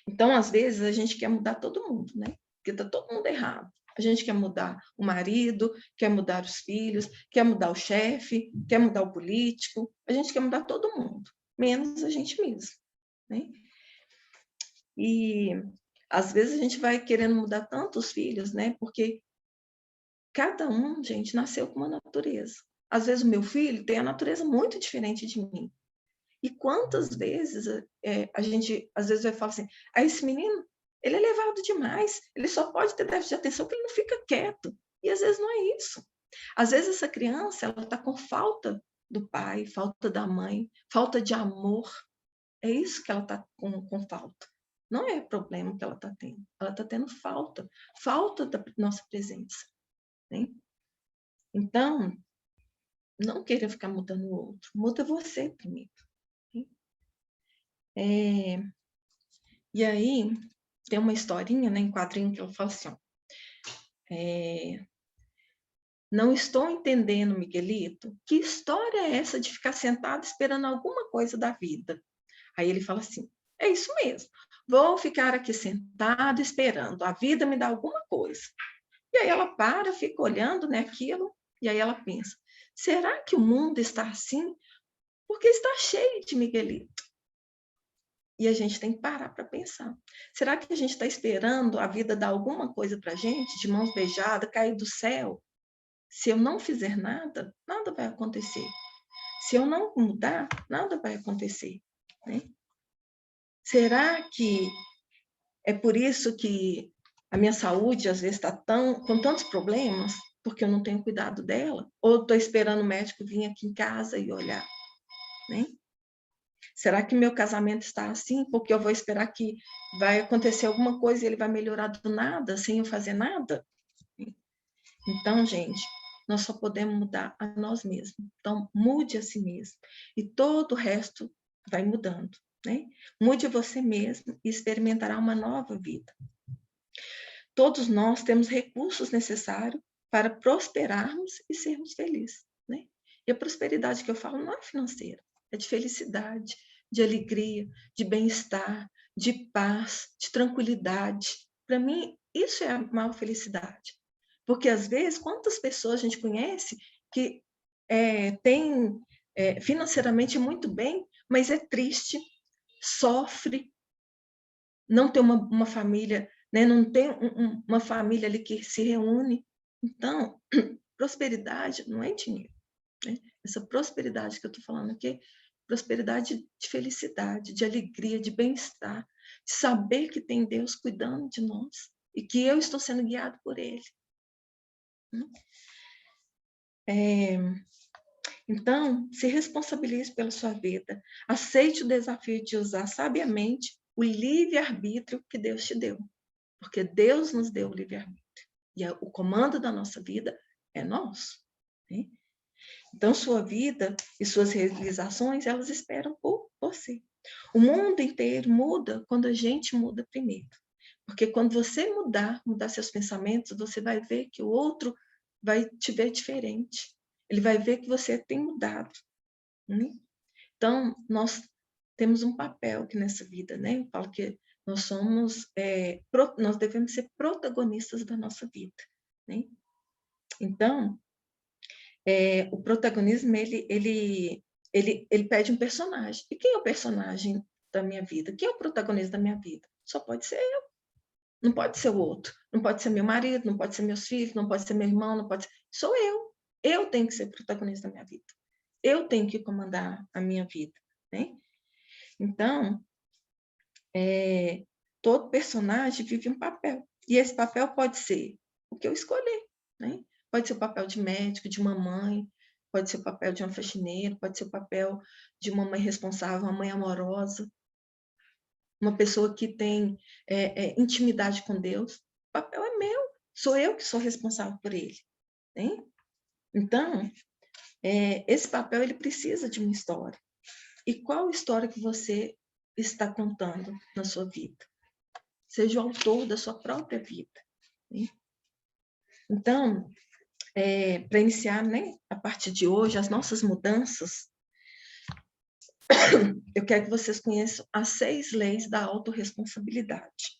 [SPEAKER 3] Então, às vezes, a gente quer mudar todo mundo, né? Porque está todo mundo errado. A gente quer mudar o marido, quer mudar os filhos, quer mudar o chefe, quer mudar o político. A gente quer mudar todo mundo, menos a gente mesmo, né? E às vezes a gente vai querendo mudar tanto os filhos, né? Porque cada um, gente, nasceu com uma natureza. Às vezes o meu filho tem a natureza muito diferente de mim. E quantas vezes a gente, às vezes, vai falar assim, esse menino, ele é levado demais, ele só pode ter déficit de atenção porque ele não fica quieto. E às vezes não é isso. Às vezes essa criança, ela está com falta do pai, falta da mãe, falta de amor. É isso que ela está com falta. Não é problema que ela está tendo. Ela está tendo falta da nossa presença. Né? Então, não queira ficar mudando o outro. Muda você primeiro. E aí, tem uma historinha, né, em quadrinho que eu falo assim, ó, não estou entendendo, Miguelito, que história é essa de ficar sentado esperando alguma coisa da vida? Aí ele fala assim, é isso mesmo, vou ficar aqui sentada esperando a vida me dar alguma coisa. E aí ela para, fica olhando, né, aquilo, e aí ela pensa, será que o mundo está assim? Porque está cheio de Miguelito. E a gente tem que parar para pensar. Será que a gente está esperando a vida dar alguma coisa para a gente, de mãos beijadas, cair do céu? Se eu não fizer nada, nada vai acontecer. Se eu não mudar, nada vai acontecer, né? Será que é por isso que a minha saúde, às vezes, está com tantos problemas? Porque eu não tenho cuidado dela? Ou estou esperando o médico vir aqui em casa e olhar, né? Será que meu casamento está assim? Porque eu vou esperar que vai acontecer alguma coisa e ele vai melhorar do nada, sem eu fazer nada? Então, gente, nós só podemos mudar a nós mesmos. Então, mude a si mesmo. E todo o resto vai mudando, né? Mude você mesmo e experimentará uma nova vida. Todos nós temos recursos necessários para prosperarmos e sermos felizes, né? E a prosperidade que eu falo não é financeira, é de felicidade, de alegria, de bem-estar, de paz, de tranquilidade. Para mim, isso é a maior felicidade. Porque, às vezes, quantas pessoas a gente conhece que tem financeiramente muito bem, mas é triste, sofre, não tem uma família, né? Não tem uma família ali que se reúne. Então, prosperidade não é dinheiro, né? Essa prosperidade que eu estou falando aqui, prosperidade de felicidade, de alegria, de bem-estar, de saber que tem Deus cuidando de nós e que eu estou sendo guiado por Ele. Então, se responsabilize pela sua vida. Aceite o desafio de usar sabiamente o livre-arbítrio que Deus te deu. Porque Deus nos deu o livre-arbítrio. E o comando da nossa vida é nosso, né? Então, sua vida e suas realizações, elas esperam por você. O mundo inteiro muda quando a gente muda primeiro. Porque quando você mudar seus pensamentos, você vai ver que o outro vai te ver diferente. Ele vai ver que você tem mudado, né? Então, nós temos um papel aqui nessa vida, né? Eu falo que nós nós devemos ser protagonistas da nossa vida, né? Então, o protagonismo, ele pede um personagem. E quem é o personagem da minha vida? Quem é o protagonista da minha vida? Só pode ser eu. Não pode ser o outro. Não pode ser meu marido, não pode ser meus filhos, não pode ser meu irmão, não pode ser... Sou eu. Eu tenho que ser protagonista da minha vida. Eu tenho que comandar a minha vida, né? Então, todo personagem vive um papel. E esse papel pode ser o que eu escolher, né? Pode ser o papel de médico, de uma mãe, pode ser o papel de uma faxineira, pode ser o papel de uma mãe responsável, uma mãe amorosa, uma pessoa que tem intimidade com Deus. O papel é meu, sou eu que sou responsável por ele, né? Então, esse papel ele precisa de uma história. E qual história que você está contando na sua vida? Seja o autor da sua própria vida, né? Então, para iniciar, né, a partir de hoje, as nossas mudanças, eu quero que vocês conheçam as 6 leis da autorresponsabilidade.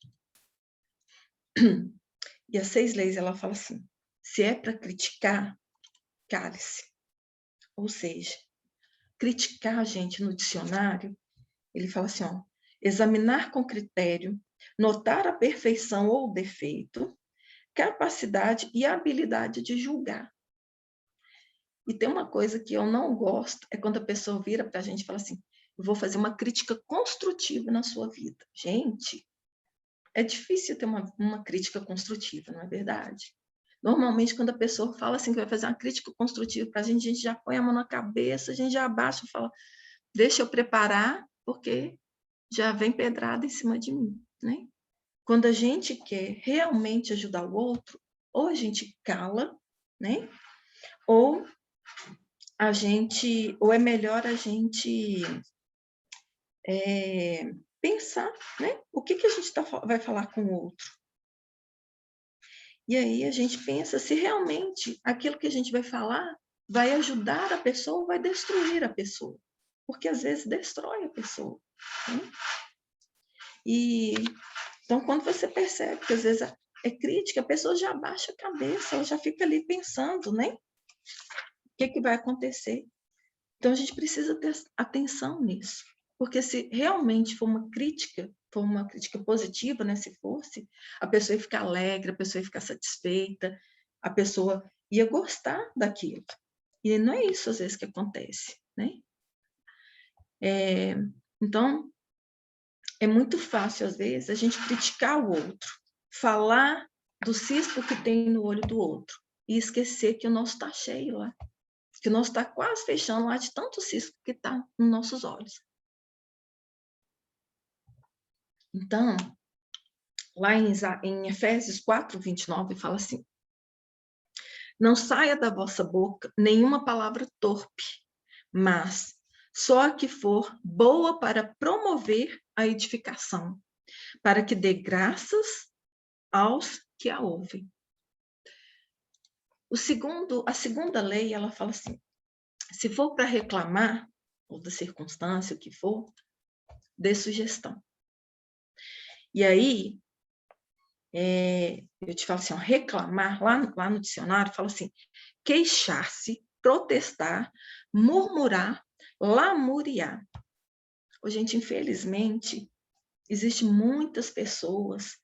[SPEAKER 3] E as 6 leis, ela fala assim, se é para criticar, cale-se. Ou seja, criticar, gente, no dicionário, ele fala assim, ó, examinar com critério, notar a perfeição ou o defeito, capacidade e habilidade de julgar. E tem uma coisa que eu não gosto, é quando a pessoa vira para a gente e fala assim, eu vou fazer uma crítica construtiva na sua vida. Gente, é difícil ter uma crítica construtiva, não é verdade? Normalmente, quando a pessoa fala assim que vai fazer uma crítica construtiva para a gente já põe a mão na cabeça, a gente já abaixa e fala, deixa eu preparar, porque já vem pedrada em cima de mim, né? Quando a gente quer realmente ajudar o outro, ou a gente cala, né? Ou é melhor a gente pensar, né? O que a gente vai falar com o outro. E aí a gente pensa se realmente aquilo que a gente vai falar vai ajudar a pessoa ou vai destruir a pessoa. Porque às vezes destrói a pessoa, né? E então, quando você percebe que às vezes é crítica, a pessoa já abaixa a cabeça, ela já fica ali pensando, né? O que vai acontecer? Então, a gente precisa ter atenção nisso, porque se realmente for uma crítica positiva, né? Se fosse, a pessoa ia ficar alegre, a pessoa ia ficar satisfeita, a pessoa ia gostar daquilo. E não é isso, às vezes, que acontece, né? Então, é muito fácil, às vezes, a gente criticar o outro, falar do cisco que tem no olho do outro e esquecer que o nosso está cheio lá, que o nosso está quase fechando lá de tanto cisco que está nos nossos olhos. Então, lá em Efésios 4, 29, fala assim: não saia da vossa boca nenhuma palavra torpe, mas só a que for boa para promover a edificação, para que dê graças aos que a ouvem. A segunda lei, ela fala assim: se for para reclamar, ou da circunstância, o que for, dê sugestão. E aí, eu te falo assim, ó, reclamar, lá no dicionário, fala assim: queixar-se, protestar, murmurar, lamuriar. Gente, infelizmente, existem muitas pessoas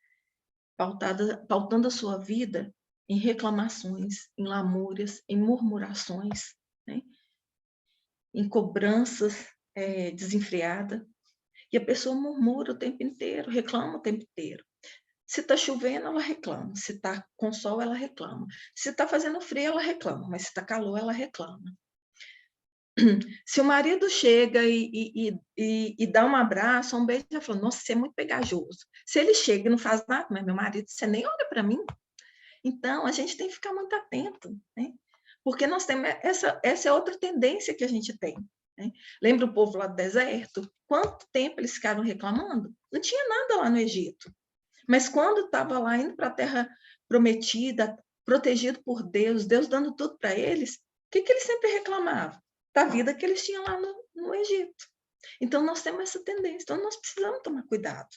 [SPEAKER 3] pautando a sua vida em reclamações, em lamúrias, em murmurações, né? Em cobranças desenfreadas. E a pessoa murmura o tempo inteiro, reclama o tempo inteiro. Se está chovendo, ela reclama. Se está com sol, ela reclama. Se está fazendo frio, ela reclama. Mas se está calor, ela reclama. Se o marido chega e dá um abraço, um beijo, ela fala: nossa, você é muito pegajoso. Se ele chega e não faz nada, mas meu marido, você nem olha para mim. Então, a gente tem que ficar muito atento, né? Porque nós temos essa é outra tendência que a gente tem, né? Lembra o povo lá do deserto? Quanto tempo eles ficaram reclamando? Não tinha nada lá no Egito. Mas quando estava lá indo para a terra prometida, protegido por Deus, Deus dando tudo para eles, o que eles sempre reclamavam? Da vida que eles tinham lá no Egito. Então, nós temos essa tendência. Então, nós precisamos tomar cuidado,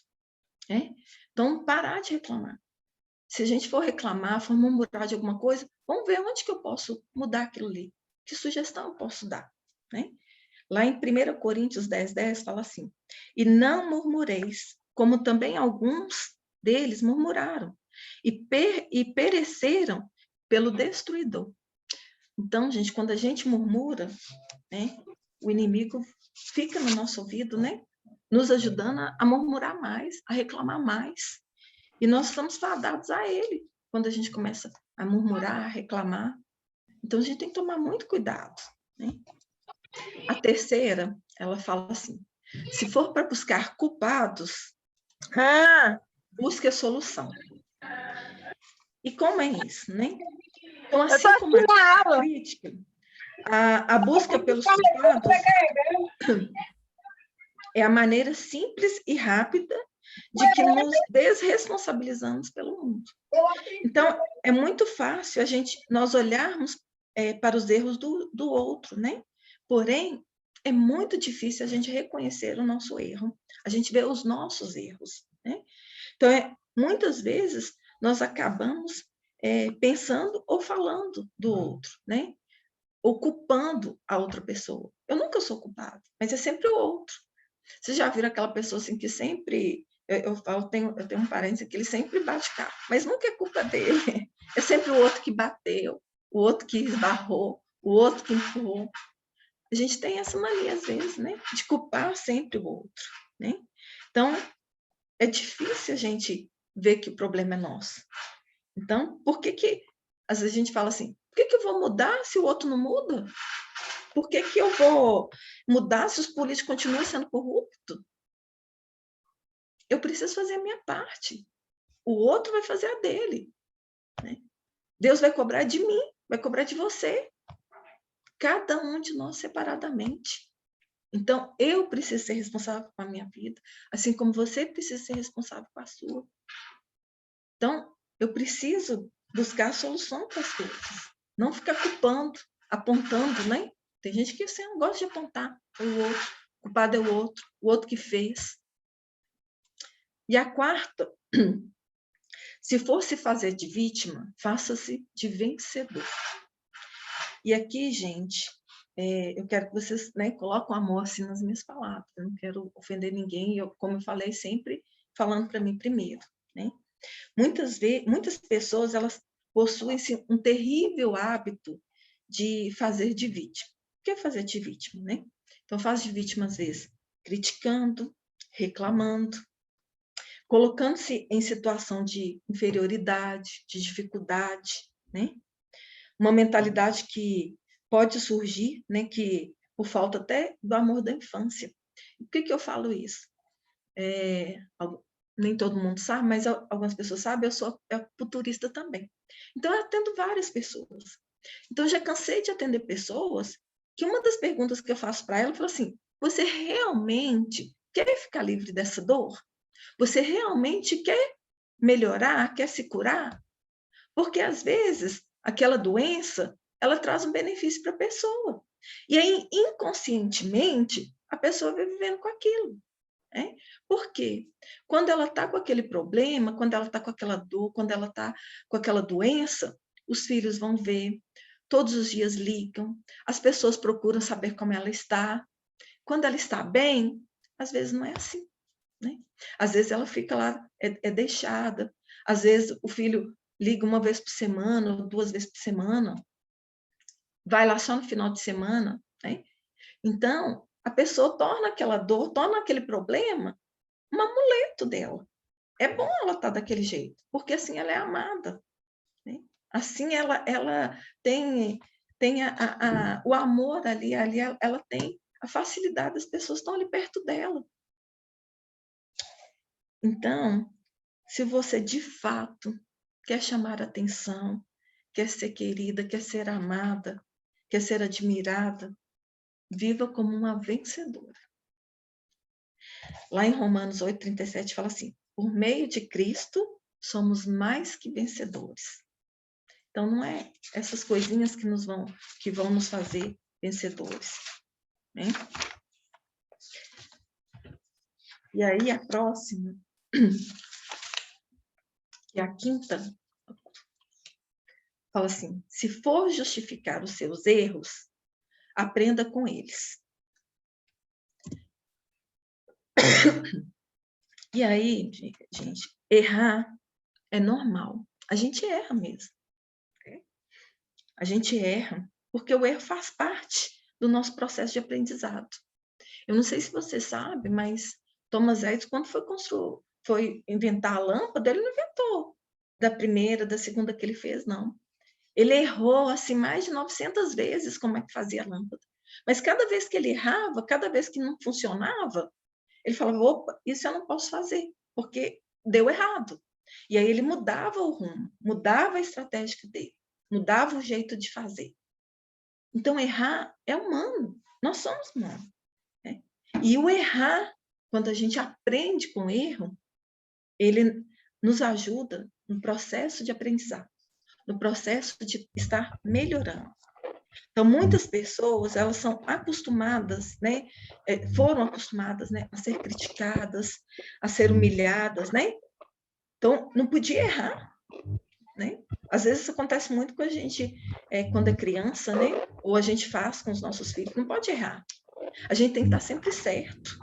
[SPEAKER 3] né? Então, parar de reclamar. Se a gente for reclamar, for murmurar de alguma coisa, vamos ver onde que eu posso mudar aquilo ali. Que sugestão eu posso dar, né? Lá em 1 Coríntios 10:10 fala assim: e não murmureis, como também alguns deles murmuraram, e pereceram pelo destruidor. Então, gente, quando a gente murmura, né, o inimigo fica no nosso ouvido, né, nos ajudando a murmurar mais, a reclamar mais. E nós estamos fadados a ele quando a gente começa a murmurar, a reclamar. Então, a gente tem que tomar muito cuidado, né? A terceira, ela fala assim: se for para buscar culpados, busque a solução. E como é isso, né? Então, assim como a crítica, a busca pelos culpados é a maneira simples e rápida de que nos desresponsabilizamos pelo mundo. Então, é muito fácil nós olharmos para os erros do outro, né? Porém, é muito difícil a gente reconhecer o nosso erro, a gente vê os nossos erros, né? Então, muitas vezes, nós acabamos pensando ou falando do outro, né? Ou culpando a outra pessoa. Eu nunca sou culpada, mas é sempre o outro. Vocês já viram aquela pessoa assim que sempre... Eu tenho um parente que ele sempre bate carro, mas nunca é culpa dele. É sempre o outro que bateu, o outro que esbarrou, o outro que empurrou. A gente tem essa mania, às vezes, né? De culpar sempre o outro, né? Então, é difícil a gente ver que o problema é nosso. Então, por que às vezes a gente fala assim: por que eu vou mudar se o outro não muda? Por que eu vou mudar se os políticos continuam sendo corruptos? Eu preciso fazer a minha parte. O outro vai fazer a dele, né? Deus vai cobrar de mim, vai cobrar de você. Cada um de nós separadamente. Então, eu preciso ser responsável com a minha vida, assim como você precisa ser responsável com a sua. Então, eu preciso buscar a solução para as coisas. Não ficar culpando, apontando, né? Tem gente que assim, gosta de apontar o outro. O culpado é o outro que fez. E a quarta, se for se fazer de vítima, faça-se de vencedor. E aqui, gente, eu quero que vocês, né, coloquem amor assim nas minhas palavras. Eu não quero ofender ninguém, como eu falei, sempre falando para mim primeiro, né? Muitas pessoas, elas possuem um terrível hábito de fazer de vítima. O que é fazer de vítima, né? Então, faz de vítima, às vezes, criticando, reclamando, colocando-se em situação de inferioridade, de dificuldade, né? Uma mentalidade que pode surgir, né, que por falta até do amor da infância. Por que eu falo isso? Nem todo mundo sabe, mas algumas pessoas sabem, eu sou futurista também. Então, eu atendo várias pessoas. Então, eu já cansei de atender pessoas que uma das perguntas que eu faço para ela, eu falo assim, você realmente quer ficar livre dessa dor? Você realmente quer melhorar, quer se curar? Porque, às vezes, aquela doença, ela traz um benefício para a pessoa. E aí, inconscientemente, a pessoa vai vivendo com aquilo. Né? Por quê? Quando ela está com aquele problema, quando ela está com aquela dor, quando ela está com aquela doença, os filhos vão ver, todos os dias ligam, as pessoas procuram saber como ela está. Quando ela está bem, às vezes não é assim. Né? Às vezes ela fica lá, é deixada. Às vezes o filho liga uma vez por semana, ou 2 vezes por semana, vai lá só no final de semana. Né? Então, a pessoa torna aquela dor, torna aquele problema um amuleto dela. É bom ela estar daquele jeito, porque assim ela é amada. Né? Assim ela tem o amor ali ela tem a facilidade, as pessoas estão ali perto dela. Então, se você de fato quer chamar atenção, quer ser querida, quer ser amada, quer ser admirada, viva como uma vencedora. Lá em Romanos 8:37 fala assim: por meio de Cristo somos mais que vencedores. Então não é essas coisinhas que vão nos fazer vencedores, né? E aí a próxima, que é a quinta, fala assim: se for justificar os seus erros, aprenda com eles. E aí, gente, errar é normal. A gente erra mesmo. Né? A gente erra porque o erro faz parte do nosso processo de aprendizado. Eu não sei se você sabe, mas Thomas Edison, quando foi inventar a lâmpada, ele não inventou da primeira, da segunda que ele fez, não. Ele errou assim mais de 900 vezes como é que fazia a lâmpada. Mas cada vez que ele errava, cada vez que não funcionava, ele falava, opa, isso eu não posso fazer, porque deu errado. E aí ele mudava o rumo, mudava a estratégia dele, mudava o jeito de fazer. Então, errar é humano, nós somos humanos. Né? E o errar, quando a gente aprende com o erro, ele nos ajuda no processo de aprendizado, no processo de estar melhorando. Então, muitas pessoas, elas são acostumadas, né? Foram acostumadas, né? A ser criticadas, a ser humilhadas, né? Então, não podia errar, né? Às vezes isso acontece muito com a gente quando é criança, né? Ou a gente faz com os nossos filhos, não pode errar. A gente tem que estar sempre certo.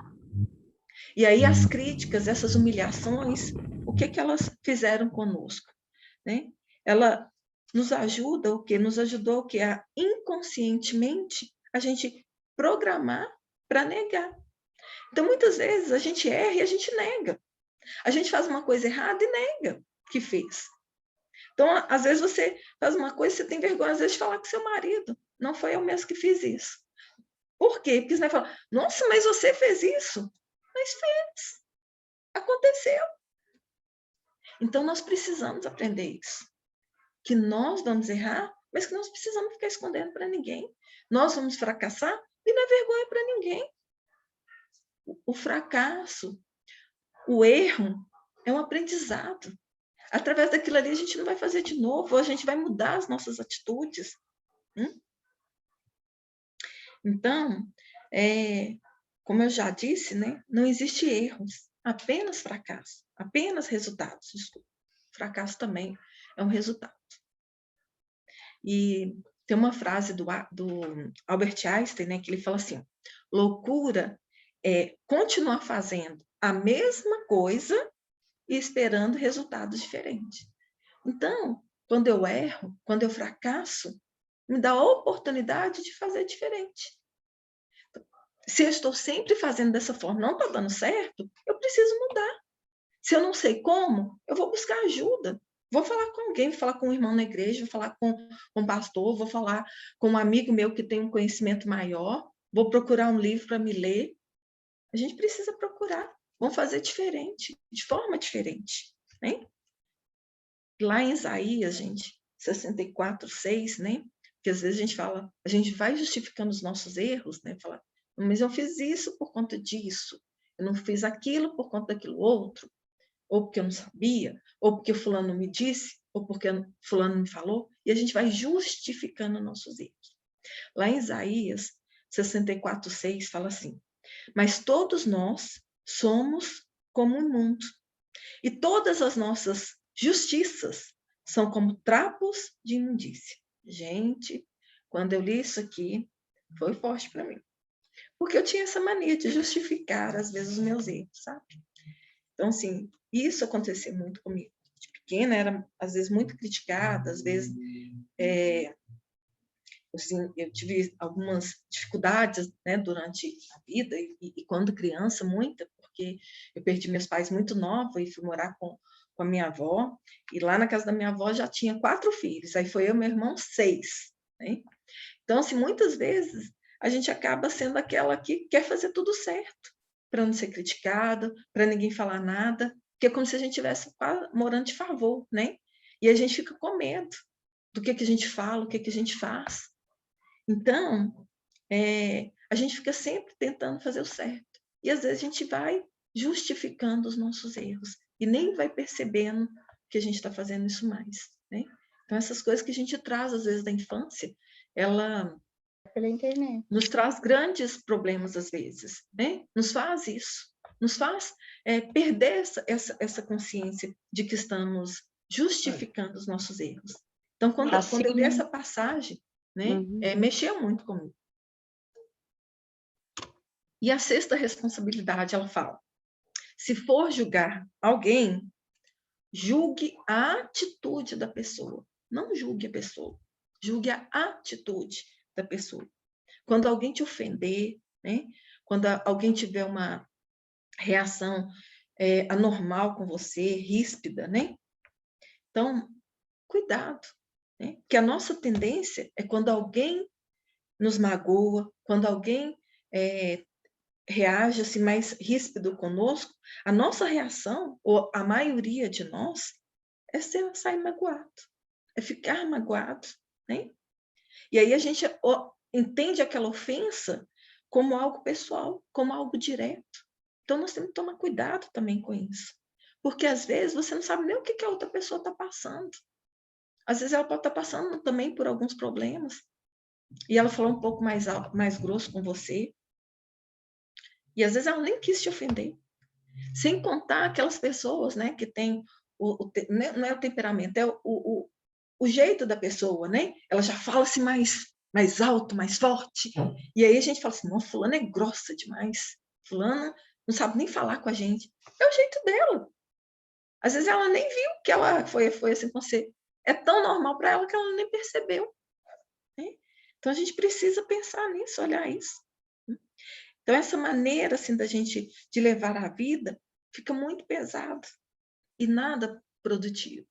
[SPEAKER 3] E aí as críticas, essas humilhações, o que elas fizeram conosco, né? Ela nos ajuda o quê? Nos ajudou o quê? A inconscientemente a gente programar para negar. Então, muitas vezes a gente erra e a gente nega. A gente faz uma coisa errada e nega que fez. Então, às vezes você faz uma coisa e você tem vergonha, às vezes, de falar com seu marido. Não foi eu mesmo que fiz isso. Por quê? Porque você vai falar, nossa, mas você fez isso? Mas fez. Aconteceu. Então, nós precisamos aprender isso. Que nós vamos errar, mas que nós precisamos ficar escondendo para ninguém. Nós vamos fracassar e não é vergonha para ninguém. O fracasso, o erro, é um aprendizado. Através daquilo ali, a gente não vai fazer de novo, a gente vai mudar as nossas atitudes. Então, como eu já disse, né, não existe erros, apenas fracasso. apenas resultados, desculpa. Fracasso também é um resultado. E tem uma frase do Albert Einstein, né, que ele fala assim: loucura é continuar fazendo a mesma coisa e esperando resultados diferentes. Então, quando eu erro, quando eu fracasso, me dá a oportunidade de fazer diferente. Se eu estou sempre fazendo dessa forma, não está dando certo, eu preciso mudar. Se eu não sei como, eu vou buscar ajuda. Vou falar com alguém, vou falar com um irmão na igreja, vou falar com um pastor, vou falar com um amigo meu que tem um conhecimento maior, vou procurar um livro para me ler. A gente precisa procurar. Vamos fazer diferente, de forma diferente, né? Lá em Isaías, gente, 64:6, né? Porque às vezes a gente fala, a gente vai justificando os nossos erros, né? Fala, mas eu fiz isso por conta disso, eu não fiz aquilo por conta daquilo outro, ou porque eu não sabia, ou porque fulano me disse, ou porque fulano me falou, e a gente vai justificando nossos erros. Lá em Isaías 64:6 fala assim: mas todos nós somos como o mundo, e todas as nossas justiças são como trapos de imundícia. Gente, quando eu li isso aqui, foi forte para mim. Porque eu tinha essa mania de justificar, às vezes, os meus erros, sabe? Então, assim, isso acontecia muito comigo. De pequena, era, às vezes, muito criticada, às vezes, assim, eu tive algumas dificuldades, né, durante a vida, e quando criança, muita, porque eu perdi meus pais muito nova e fui morar com a minha avó, e lá na casa da minha avó já tinha 4 filhos, aí foi eu e meu irmão 6, né? Então, assim, muitas vezes a gente acaba sendo aquela que quer fazer tudo certo, para não ser criticada, para ninguém falar nada, porque é como se a gente estivesse morando de favor, né? E a gente fica com medo do que a gente fala, o que a gente faz. Então, a gente fica sempre tentando fazer o certo. E às vezes a gente vai justificando os nossos erros e nem vai percebendo que a gente está fazendo isso mais, né? Então, essas coisas que a gente traz, às vezes, da infância, ela
[SPEAKER 4] pela internet.
[SPEAKER 3] Nos traz grandes problemas, às vezes, né? Nos faz isso, nos faz perder essa consciência de que estamos justificando os nossos erros. Então, quando eu li essa passagem, né, mexeu muito comigo. E a 6ª responsabilidade, ela fala: se for julgar alguém, julgue a atitude da pessoa. Não julgue a pessoa, julgue a atitude da pessoa. Quando alguém te ofender, né? Quando alguém tiver uma reação anormal com você, ríspida, né? Então, cuidado, né? Porque a nossa tendência é quando alguém nos magoa, quando alguém reage assim mais ríspido conosco, a nossa reação, ou a maioria de nós, é sair magoado, é ficar magoado, né? E aí a gente entende aquela ofensa como algo pessoal, como algo direto. Então, nós temos que tomar cuidado também com isso. Porque, às vezes, você não sabe nem o que a outra pessoa está passando. Às vezes, ela pode estar passando também por alguns problemas. E ela falou um pouco mais alto, mais grosso com você. E, às vezes, ela nem quis te ofender. Sem contar aquelas pessoas, né, que têm não é o temperamento, é o jeito da pessoa, né? Ela já fala assim mais alto, mais forte. E aí a gente fala assim: não, fulana é grossa demais. Fulana não sabe nem falar com a gente. É o jeito dela. Às vezes ela nem viu que ela foi assim com você. É tão normal para ela que ela nem percebeu, né? Então a gente precisa pensar nisso, olhar isso. Então essa maneira assim da gente de levar a vida fica muito pesado e nada produtivo.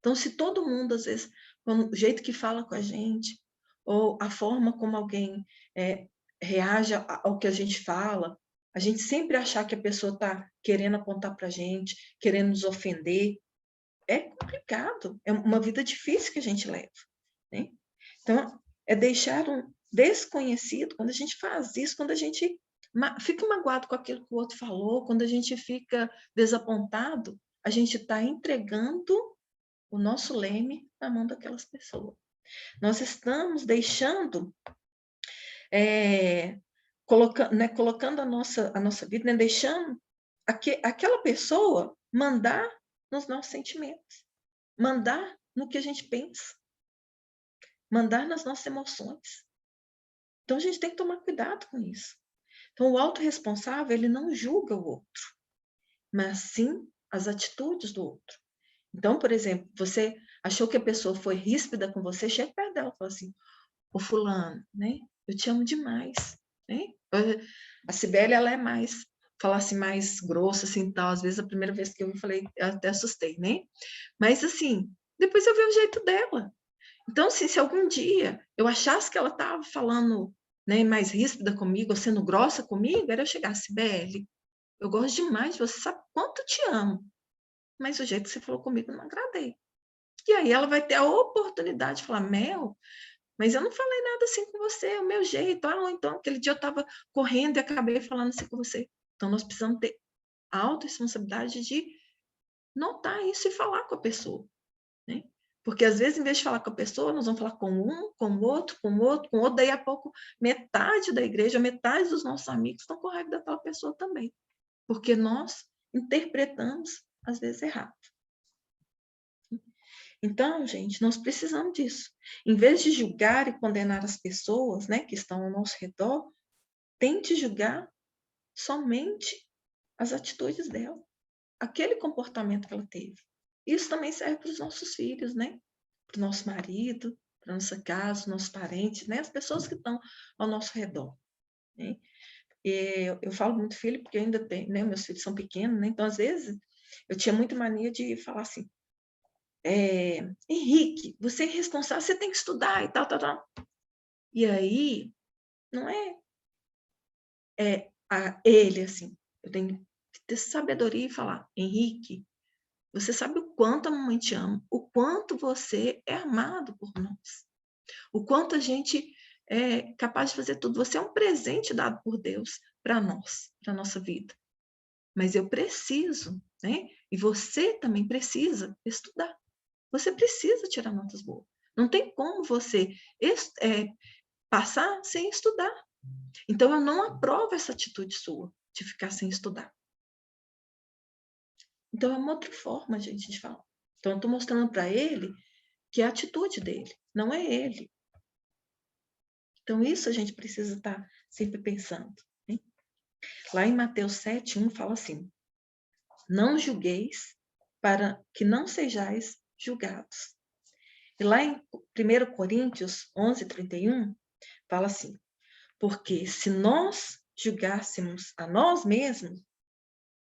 [SPEAKER 3] Então, se todo mundo, às vezes, o jeito que fala com a gente, ou a forma como alguém reage ao que a gente fala, a gente sempre achar que a pessoa está querendo apontar para a gente, querendo nos ofender, é complicado, é uma vida difícil que a gente leva, né? Então, é deixar um desconhecido, quando a gente faz isso, quando a gente fica magoado com aquilo que o outro falou, quando a gente fica desapontado, a gente está entregando o nosso leme na mão daquelas pessoas. Nós estamos deixando, colocando a nossa vida, né, deixando aquela pessoa mandar nos nossos sentimentos, mandar no que a gente pensa, mandar nas nossas emoções. Então, a gente tem que tomar cuidado com isso. Então, o autorresponsável, ele não julga o outro, mas sim as atitudes do outro. Então, por exemplo, você achou que a pessoa foi ríspida com você, chega perto dela e fala assim, ô fulano, né? Eu te amo demais, né? A Cibele, ela é mais, falasse mais grossa, assim, tal. Às vezes, a primeira vez que eu falei, eu até assustei, né? Mas, assim, depois eu vi o jeito dela. Então, assim, se algum dia eu achasse que ela estava falando, né, mais ríspida comigo, ou sendo grossa comigo, era eu chegar, Cibele, eu gosto demais de você, sabe quanto te amo, mas o jeito que você falou comigo eu não agradei. E aí ela vai ter a oportunidade de falar, Mel, mas eu não falei nada assim com você, é o meu jeito. Ou então aquele dia eu estava correndo e acabei falando assim com você. Então nós precisamos ter a autorresponsabilidade de notar isso e falar com a pessoa, né? Porque às vezes, em vez de falar com a pessoa, nós vamos falar com um, com o outro, com o outro, com o outro, daí a pouco metade da igreja, metade dos nossos amigos estão com raiva daquela pessoa também. Porque nós interpretamos, às vezes, errado. Então, gente, nós precisamos disso. Em vez de julgar e condenar as pessoas, né, que estão ao nosso redor, tente julgar somente as atitudes dela, aquele comportamento que ela teve. Isso também serve para os nossos filhos, né? Para o nosso marido, para a nossa casa, nossos parentes, né? As pessoas que estão ao nosso redor. Né? Eu falo muito filho porque eu ainda tenho, né? Meus filhos são pequenos, né? Então, às vezes, eu tinha muita mania de falar assim, Henrique, você é responsável, você tem que estudar e tal, tal, tal. E aí, não ele, assim, eu tenho que ter sabedoria e falar, Henrique, você sabe o quanto a mamãe te ama, o quanto você é amado por nós, o quanto a gente é capaz de fazer tudo. Você é um presente dado por Deus para nós, para a nossa vida. Mas eu preciso, né? E você também precisa estudar. Você precisa tirar notas boas. Não tem como você passar sem estudar. Então, eu não aprovo essa atitude sua de ficar sem estudar. Então, é uma outra forma, gente, de falar. Então, eu estou mostrando para ele que é a atitude dele, não é ele. Então, isso a gente precisa estar sempre pensando. Né? Lá em Mateus 7:1 fala assim, não julgueis para que não sejais julgados. E lá em 1 Coríntios 11:31 fala assim, porque se nós julgássemos a nós mesmos,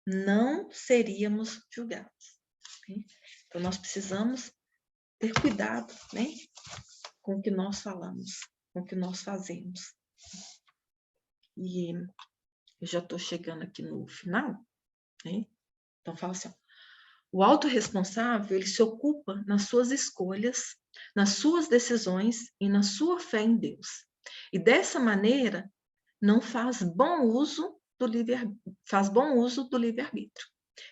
[SPEAKER 3] não seríamos julgados. Okay? Então, nós precisamos ter cuidado, né, com o que nós falamos, com o que nós fazemos. E eu já estou chegando aqui no final, né? Então, fala assim, ó, o autorresponsável, ele se ocupa nas suas escolhas, nas suas decisões e na sua fé em Deus. E dessa maneira, não faz bom uso do livre-arbítrio.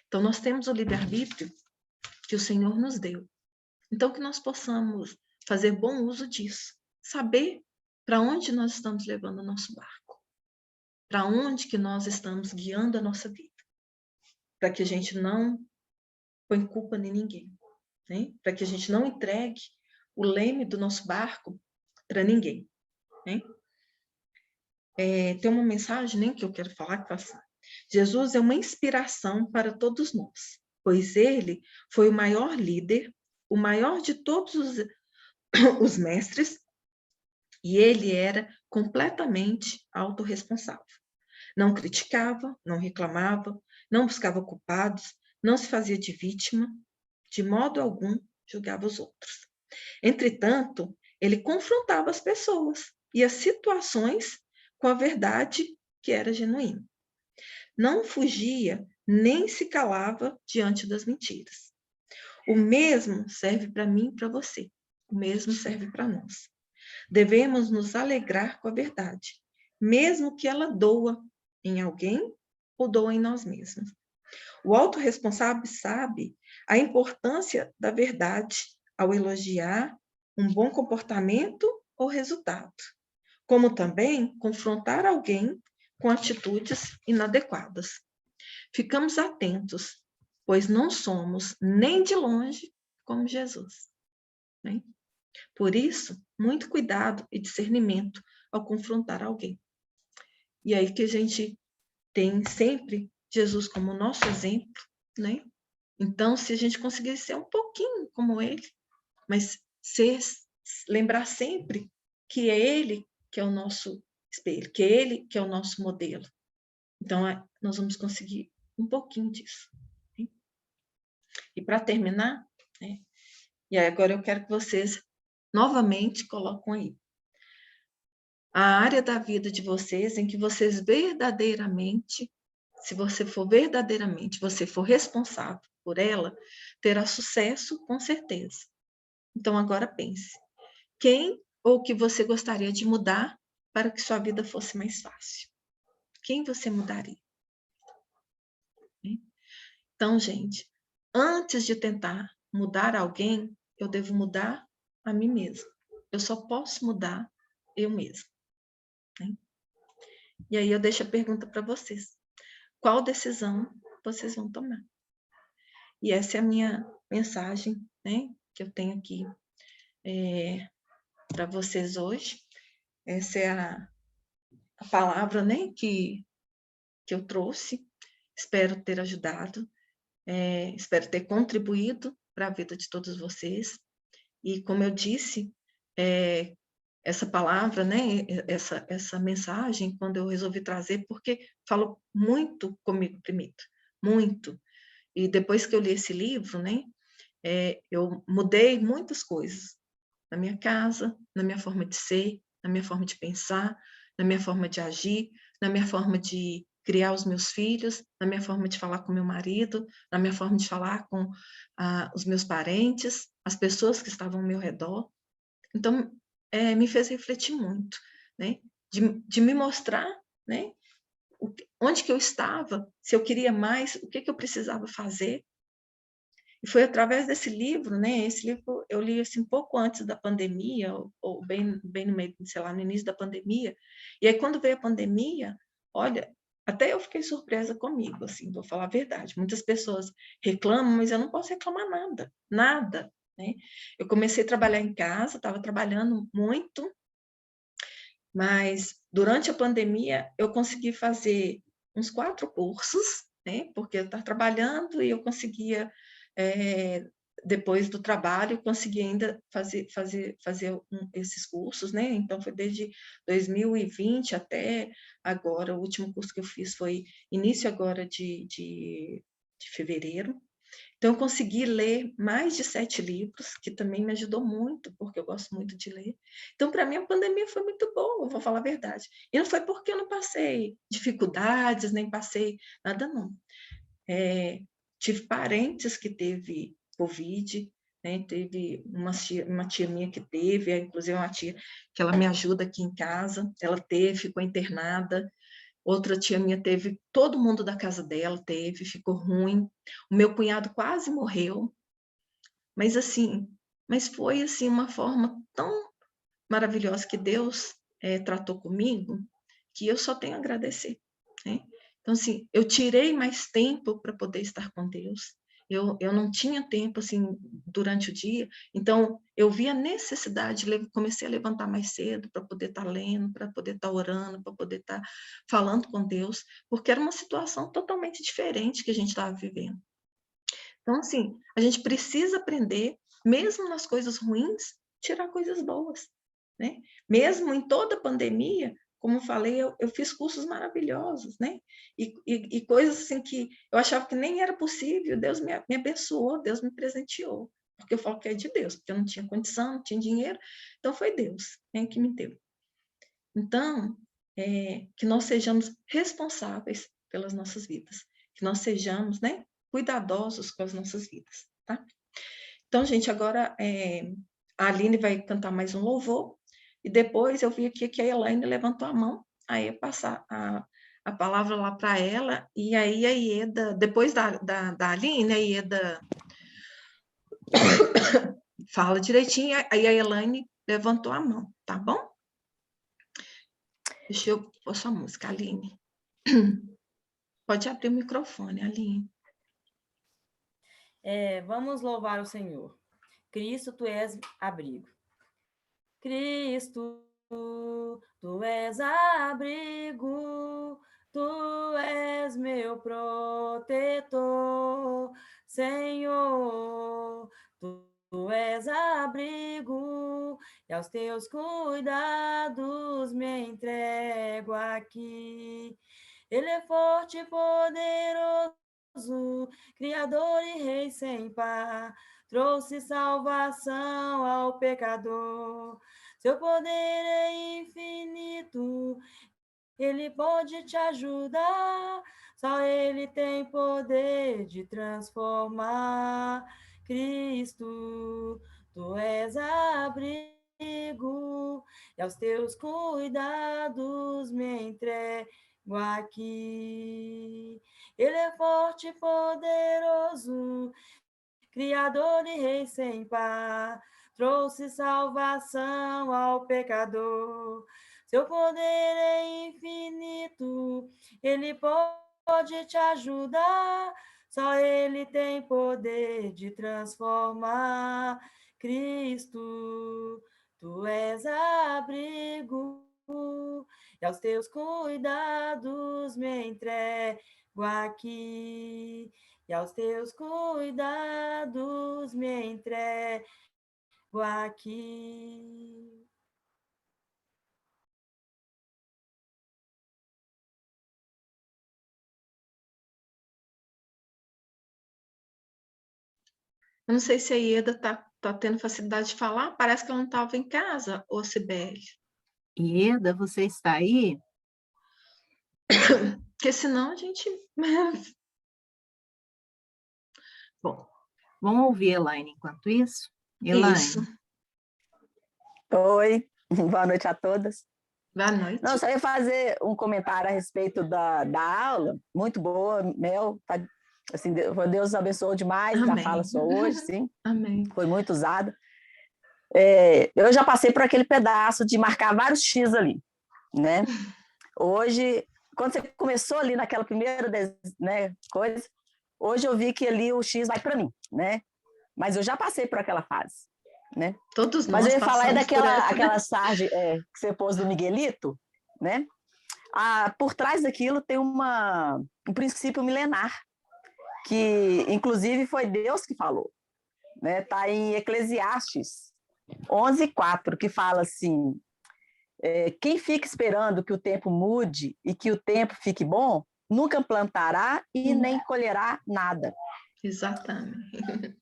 [SPEAKER 3] Então, nós temos o livre-arbítrio que o Senhor nos deu. Então, que nós possamos fazer bom uso disso. Saber para onde nós estamos levando o nosso barco. Para onde que nós estamos guiando a nossa vida. Para que a gente não põe culpa em ninguém. Né? Para que a gente não entregue o leme do nosso barco para ninguém. Né? Tem uma mensagem, né, que eu quero falar, que fala assim, Jesus é uma inspiração para todos nós, pois ele foi o maior líder, o maior de todos os mestres, e ele era completamente autorresponsável. Não criticava, não reclamava, não buscava culpados, não se fazia de vítima, de modo algum julgava os outros. Entretanto, ele confrontava as pessoas e as situações com a verdade que era genuína. Não fugia nem se calava diante das mentiras. O mesmo serve para mim e para você. O mesmo serve para nós. Devemos nos alegrar com a verdade, mesmo que ela doa em alguém ou doa em nós mesmos. O autorresponsável sabe a importância da verdade ao elogiar um bom comportamento ou resultado, como também confrontar alguém com atitudes inadequadas. Ficamos atentos pois não somos nem de longe como Jesus. Né? Por isso, muito cuidado e discernimento ao confrontar alguém. E aí que a gente tem sempre Jesus como nosso exemplo, né? Então, se a gente conseguir ser um pouquinho como ele, mas lembrar sempre que é ele que é o nosso espelho, que é ele que é o nosso modelo. Então, nós vamos conseguir um pouquinho disso. Né? E para terminar, né? E aí agora eu quero que vocês novamente colocam aí a área da vida de vocês em que vocês verdadeiramente, se você for verdadeiramente, você for responsável por ela, terá sucesso com certeza. Então agora pense, quem ou que você gostaria de mudar para que sua vida fosse mais fácil? Quem você mudaria? Então, gente, antes de tentar mudar alguém, eu devo mudar a mim mesma. Eu só posso mudar eu mesma. Né? E aí eu deixo a pergunta para vocês. Qual decisão vocês vão tomar? E essa é a minha mensagem, né, que eu tenho aqui para vocês hoje. Essa é a palavra, né, que eu trouxe. Espero ter ajudado, espero ter contribuído para a vida de todos vocês. E como eu disse, essa palavra, né, essa mensagem, quando eu resolvi trazer, porque falou muito comigo primeiro, muito. E depois que eu li esse livro, né, eu mudei muitas coisas na minha casa, na minha forma de ser, na minha forma de pensar, na minha forma de agir, na minha forma de criar os meus filhos, na minha forma de falar com meu marido, na minha forma de falar com os meus parentes, as pessoas que estavam ao meu redor. Então, me fez refletir muito, né? De me mostrar, né? Onde que eu estava, se eu queria mais, o que eu precisava fazer. E foi através desse livro, né? Esse livro eu li assim pouco antes da pandemia, ou bem no meio, sei lá, no início da pandemia. E aí quando veio a pandemia, olha, até eu fiquei surpresa comigo, assim, vou falar a verdade. Muitas pessoas reclamam, mas eu não posso reclamar nada, nada, né? Eu comecei a trabalhar em casa, estava trabalhando muito, mas durante a pandemia eu consegui fazer uns 4 cursos, né? Porque eu estava trabalhando e eu conseguia depois do trabalho, eu consegui ainda fazer esses cursos, né? Então, foi desde 2020 até agora. O último curso que eu fiz foi início agora de fevereiro. Então, eu consegui ler mais de 7 livros, que também me ajudou muito, porque eu gosto muito de ler. Então, para mim, a pandemia foi muito boa, vou falar a verdade. E não foi porque eu não passei dificuldades, nem passei nada, não. Tive parentes que teve Covid, né? Teve uma tia minha que teve, inclusive uma tia que ela me ajuda aqui em casa, ela teve, ficou internada. Outra tia minha teve, todo mundo da casa dela teve, ficou ruim. O meu cunhado quase morreu, mas assim, mas foi assim uma forma tão maravilhosa que Deus tratou comigo, que eu só tenho a agradecer, né? Então, assim, eu tirei mais tempo para poder estar com Deus. Eu não tinha tempo, assim, durante o dia. Então, eu vi a necessidade, comecei a levantar mais cedo para poder estar lendo, para poder estar orando, para poder estar falando com Deus, porque era uma situação totalmente diferente que a gente estava vivendo. Então, assim, a gente precisa aprender, mesmo nas coisas ruins, tirar coisas boas, né? Mesmo em toda a pandemia, como eu falei, eu fiz cursos maravilhosos, né? E coisas assim que eu achava que nem era possível, Deus me abençoou, Deus me presenteou, porque eu falo que é de Deus, porque eu não tinha condição, não tinha dinheiro, então foi Deus, né, que me deu. Então, que nós sejamos responsáveis pelas nossas vidas, que nós sejamos, né, cuidadosos com as nossas vidas, tá? Então, gente, agora a Aline vai cantar mais um louvor, e depois eu vi aqui que a Elaine levantou a mão, aí eu passar a palavra lá para ela, e aí a Ieda, depois da Aline, a Ieda fala direitinho, aí a Elaine levantou a mão, tá bom? Deixa eu pôr sua música, Aline. Pode abrir o microfone, Aline.
[SPEAKER 2] Vamos louvar o Senhor. Cristo, tu és abrigo. Cristo, tu és abrigo, tu és meu protetor, Senhor, tu és abrigo, e aos teus cuidados me entrego aqui. Ele é forte e poderoso, Criador e Rei sem par, trouxe salvação ao pecador. Seu poder é infinito, Ele pode te ajudar, só Ele tem poder de transformar. Cristo, tu és abrigo, e aos teus cuidados me entrego aqui. Ele é forte e poderoso, Criador e Rei sem par, trouxe salvação ao pecador. Seu poder é infinito, Ele pode te ajudar, só Ele tem poder de transformar. Cristo, tu és abrigo, e aos teus cuidados me entrego aqui. E aos teus cuidados me entrego aqui.
[SPEAKER 3] Eu não sei se a Ieda tá tendo facilidade de falar, parece que ela não estava em casa, ô Cibele.
[SPEAKER 1] Ieda, você está aí?
[SPEAKER 3] Porque senão a gente...
[SPEAKER 1] Bom, vamos ouvir Elaine enquanto isso? Elaine.
[SPEAKER 3] Isso.
[SPEAKER 4] Oi, boa noite a todas.
[SPEAKER 3] Boa noite.
[SPEAKER 4] Não, só ia fazer um comentário a respeito da aula, muito boa, Mel, tá, assim, Deus abençoou demais.
[SPEAKER 3] Amém.
[SPEAKER 4] A fala só hoje, sim.
[SPEAKER 3] Amém.
[SPEAKER 4] Foi muito usada. Eu já passei por aquele pedaço de marcar vários X ali, né? Hoje, quando você começou ali naquela primeira, né, coisa, hoje eu vi que ali o X vai para mim, né? Mas eu já passei por aquela fase, né?
[SPEAKER 3] Todos nós.
[SPEAKER 4] Mas eu ia falar
[SPEAKER 3] daquela
[SPEAKER 4] aquela sarja que você pôs do Miguelito, né? Por trás daquilo tem um princípio milenar, que inclusive foi Deus que falou, né? Tá em Eclesiastes 11:4, que fala assim: quem fica esperando que o tempo mude e que o tempo fique bom, nunca plantará e nem colherá nada.
[SPEAKER 3] Exatamente.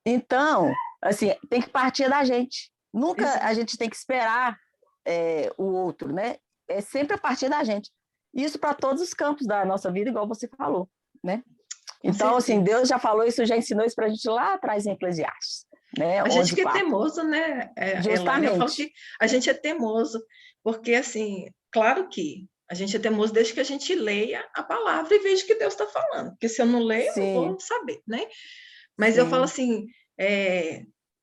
[SPEAKER 4] Então, assim, tem que partir da gente. Nunca a gente tem que esperar o outro, né? É sempre a partir da gente. Isso para todos os campos da nossa vida, igual você falou, né? Então, assim, Deus já falou isso, já ensinou isso para a gente lá atrás em Eclesiastes. Né?
[SPEAKER 3] A gente que é teimoso, né?
[SPEAKER 4] Justamente.
[SPEAKER 3] Eu falo que a gente é teimoso, porque, assim, claro que a gente é teimoso desde que a gente leia a palavra e veja o que Deus está falando, porque se eu não leio, eu não vou saber, né? Mas eu falo assim,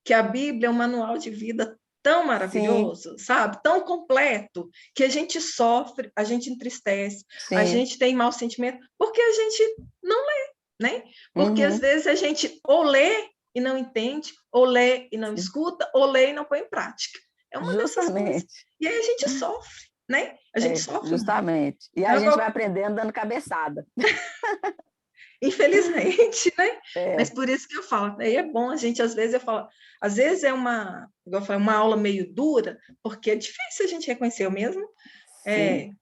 [SPEAKER 3] que a Bíblia é um manual de vida tão maravilhoso, sabe? Tão completo, que a gente sofre, a gente entristece, a gente tem mau sentimento, porque a gente não lê, né? Porque às vezes a gente ou lê e não entende, ou lê e não escuta, ou lê e não põe em prática. É uma dessas coisas. E aí a gente sofre, né? A gente sofre.
[SPEAKER 4] Justamente. E a gente vai aprendendo dando cabeçada.
[SPEAKER 3] Infelizmente, né? Mas por isso que eu falo, aí é bom a gente, às vezes é uma aula meio dura, porque é difícil a gente reconhecer. Eu mesmo,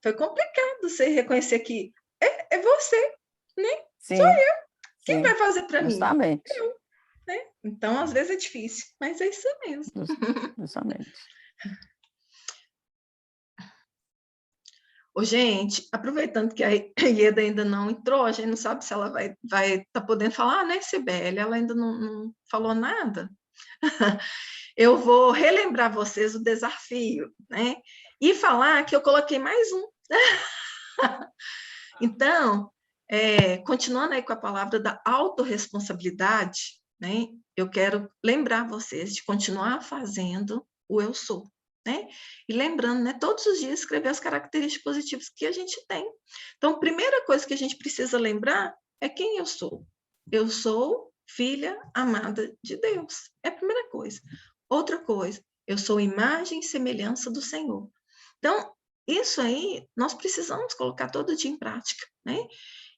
[SPEAKER 3] foi complicado você reconhecer que é você, né?
[SPEAKER 4] Sim.
[SPEAKER 3] Sou eu. Quem vai fazer para mim?
[SPEAKER 4] Justamente.
[SPEAKER 3] Eu, né? Então, às vezes é difícil, mas é isso mesmo.
[SPEAKER 4] Justamente.
[SPEAKER 3] Gente, aproveitando que a Ieda ainda não entrou, a gente não sabe se ela vai tá podendo falar, né, Cibele? Ela ainda não falou nada. Eu vou relembrar vocês o desafio, né? E falar que eu coloquei mais um. Então, continuando aí com a palavra da autorresponsabilidade, né? Eu quero lembrar vocês de continuar fazendo o eu sou. Né? E lembrando, né, todos os dias escrever as características positivas que a gente tem. Então, a primeira coisa que a gente precisa lembrar é quem eu sou. Eu sou filha amada de Deus. É a primeira coisa. Outra coisa, eu sou imagem e semelhança do Senhor. Então, isso aí, nós precisamos colocar todo dia em prática, né?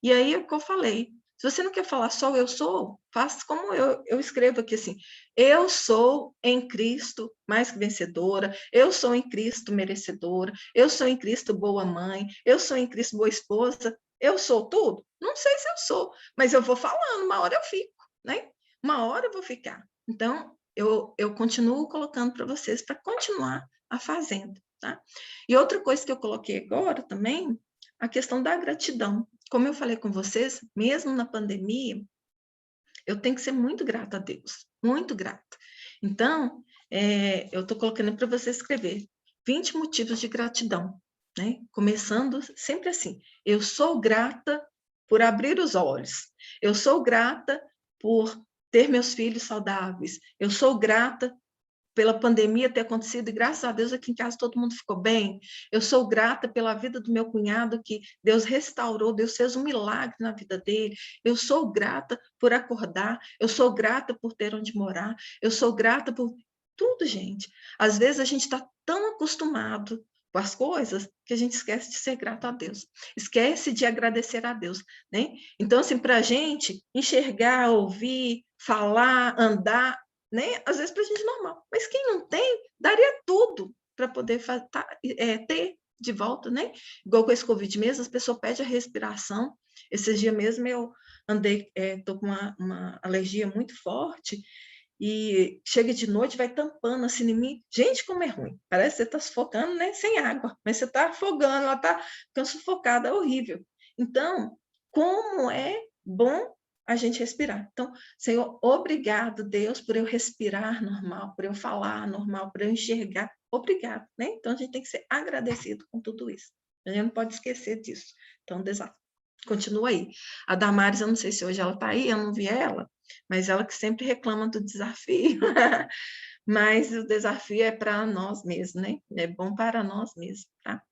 [SPEAKER 3] E aí, é o que eu falei, se você não quer falar só eu sou, faça como eu escrevo aqui assim, eu sou em Cristo mais que vencedora, eu sou em Cristo merecedora, eu sou em Cristo boa mãe, eu sou em Cristo boa esposa, eu sou tudo? Não sei se eu sou, mas eu vou falando, uma hora eu fico, né? Uma hora eu vou ficar. Então, eu continuo colocando para vocês para continuar a fazenda, tá? E outra coisa que eu coloquei agora também, a questão da gratidão. Como eu falei com vocês, mesmo na pandemia, eu tenho que ser muito grata a Deus, muito grata. Então, eu estou colocando para você escrever 20 motivos de gratidão, né? Começando sempre assim, eu sou grata por abrir os olhos, eu sou grata por ter meus filhos saudáveis, eu sou grata pela pandemia ter acontecido, e graças a Deus aqui em casa todo mundo ficou bem. Eu sou grata pela vida do meu cunhado, que Deus restaurou, Deus fez um milagre na vida dele. Eu sou grata por acordar, eu sou grata por ter onde morar, eu sou grata por tudo, gente. Às vezes a gente está tão acostumado com as coisas que a gente esquece de ser grato a Deus, esquece de agradecer a Deus, né? Então, assim, para a gente enxergar, ouvir, falar, andar, né? Às vezes para a gente é normal, mas quem não tem, daria tudo para poder ter de volta, né? Igual com esse Covid mesmo, as pessoas pedem a respiração. Esses dias mesmo eu andei, tô com uma alergia muito forte, e chega de noite, vai tampando assim em mim. Gente, como é ruim. Parece que você está sufocando, né? Sem água, mas você está afogando, ela está ficando sufocada, é horrível. Então, como é bom a gente respirar. Então, Senhor, obrigado, Deus, por eu respirar normal, por eu falar normal, por eu enxergar. Obrigado, né? Então, a gente tem que ser agradecido com tudo isso. A gente não pode esquecer disso. Então, continua aí. A Damares, eu não sei se hoje ela está aí, eu não vi ela, mas ela que sempre reclama do desafio. Mas o desafio é para nós mesmos, né? É bom para nós mesmos, tá?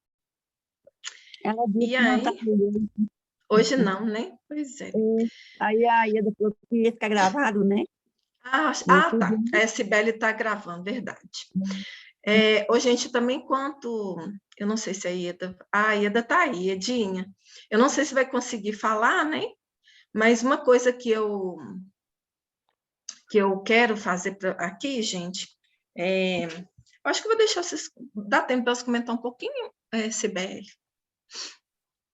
[SPEAKER 5] Ela disse
[SPEAKER 3] E
[SPEAKER 5] que não está
[SPEAKER 3] aí, hoje não, né? Pois é.
[SPEAKER 5] Aí a Ieda falou que ia ficar gravado, né?
[SPEAKER 3] Tá. A Cibele está gravando, verdade. Gente, também enquanto... Eu não sei se a Ieda está aí, Edinha. Eu não sei se vai conseguir falar, né? Mas uma coisa que eu quero fazer aqui, gente, acho que eu vou deixar vocês... Dá tempo para vocês comentar um pouquinho, Cibele?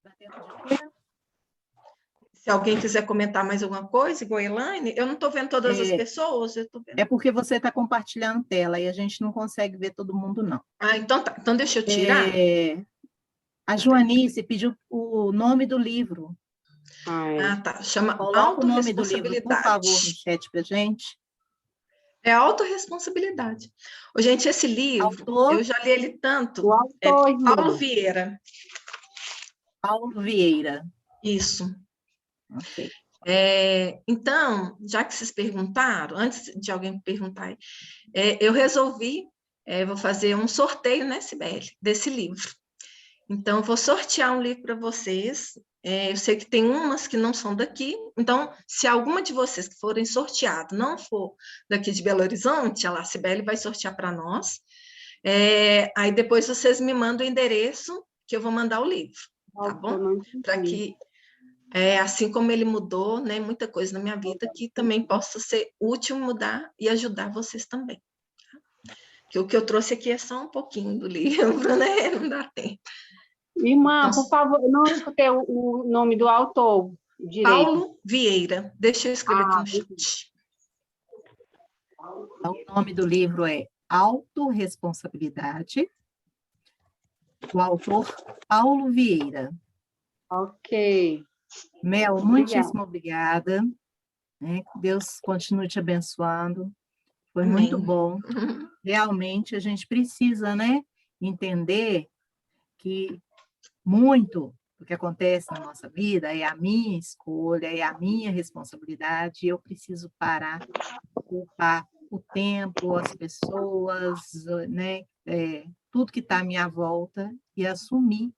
[SPEAKER 1] Dá tempo de quê?
[SPEAKER 3] Se alguém quiser comentar mais alguma coisa, igual a Elaine, eu não estou vendo todas as pessoas, eu estou vendo.
[SPEAKER 1] É porque você está compartilhando tela e a gente não consegue ver todo mundo, não.
[SPEAKER 3] Então tá. Então deixa eu tirar.
[SPEAKER 1] A Joanice pediu o nome do livro.
[SPEAKER 3] Tá. Chama
[SPEAKER 1] Coloca o nome do livro, por favor, no chat para gente.
[SPEAKER 3] É autorresponsabilidade. Gente, esse livro, eu já li ele tanto.
[SPEAKER 5] O autor,
[SPEAKER 3] Paulo Vieira.
[SPEAKER 1] Paulo Vieira.
[SPEAKER 3] Isso.
[SPEAKER 1] Ok.
[SPEAKER 3] Então, já que vocês perguntaram, antes de alguém perguntar, eu resolvi, vou fazer um sorteio, né, Cibele, desse livro. Então, vou sortear um livro para vocês. Eu sei que tem umas que não são daqui, então, se alguma de vocês que forem sorteado não for daqui de Belo Horizonte, a Cibele vai sortear para nós. Aí depois vocês me mandam o endereço que eu vou mandar o livro, tá bom? Para que, assim como ele mudou, né, muita coisa na minha vida, que também possa ser útil, mudar e ajudar vocês também. Que o que eu trouxe aqui é só um pouquinho do livro, né? Não dá tempo.
[SPEAKER 5] Irmã, então, por favor, não escutei o nome do autor direito.
[SPEAKER 3] Paulo Vieira. Deixa eu escrever aqui no chat.
[SPEAKER 1] Então, o nome do livro é Autorresponsabilidade. O autor, Paulo Vieira.
[SPEAKER 5] Ok.
[SPEAKER 1] Mel, muitíssimo obrigada. Né? Deus continue te abençoando. Foi
[SPEAKER 3] Amém.
[SPEAKER 1] muito bom. Realmente, a gente precisa, né, entender que muito do que acontece na nossa vida é a minha escolha, é a minha responsabilidade. Eu preciso parar, culpar o tempo, as pessoas, né, tudo que está à minha volta e assumir,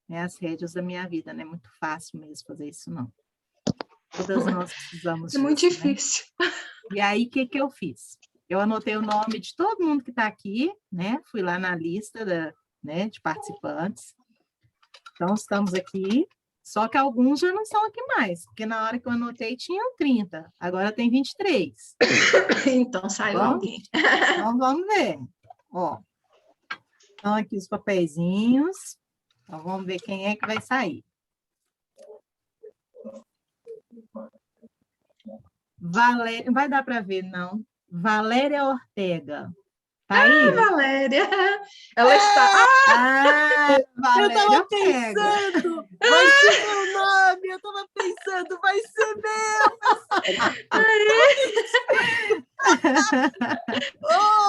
[SPEAKER 1] né, as rédeas da minha vida. Não é muito fácil mesmo fazer isso, não. Todas nós precisamos
[SPEAKER 3] É muito
[SPEAKER 1] disso, né?
[SPEAKER 3] difícil.
[SPEAKER 1] E aí, o que que eu fiz? Eu anotei o nome de todo mundo que está aqui, né? Fui lá na lista né, de participantes. Então, estamos aqui, só que alguns já não estão aqui mais, porque na hora que eu anotei tinham 30, agora tem 23.
[SPEAKER 3] Então, saiu
[SPEAKER 1] Bom,
[SPEAKER 3] alguém.
[SPEAKER 1] então, vamos ver. Ó, estão aqui os papeizinhos. Então, vamos ver quem é que vai sair. Valéria, não vai dar para ver, não. Valéria Ortega. Tá aí?
[SPEAKER 3] Valéria, ela está...
[SPEAKER 1] Ah,
[SPEAKER 4] Eu
[SPEAKER 1] Valéria
[SPEAKER 4] estava
[SPEAKER 1] Ortega.
[SPEAKER 4] pensando, vai ser meu nome, eu estava pensando, vai ser meu.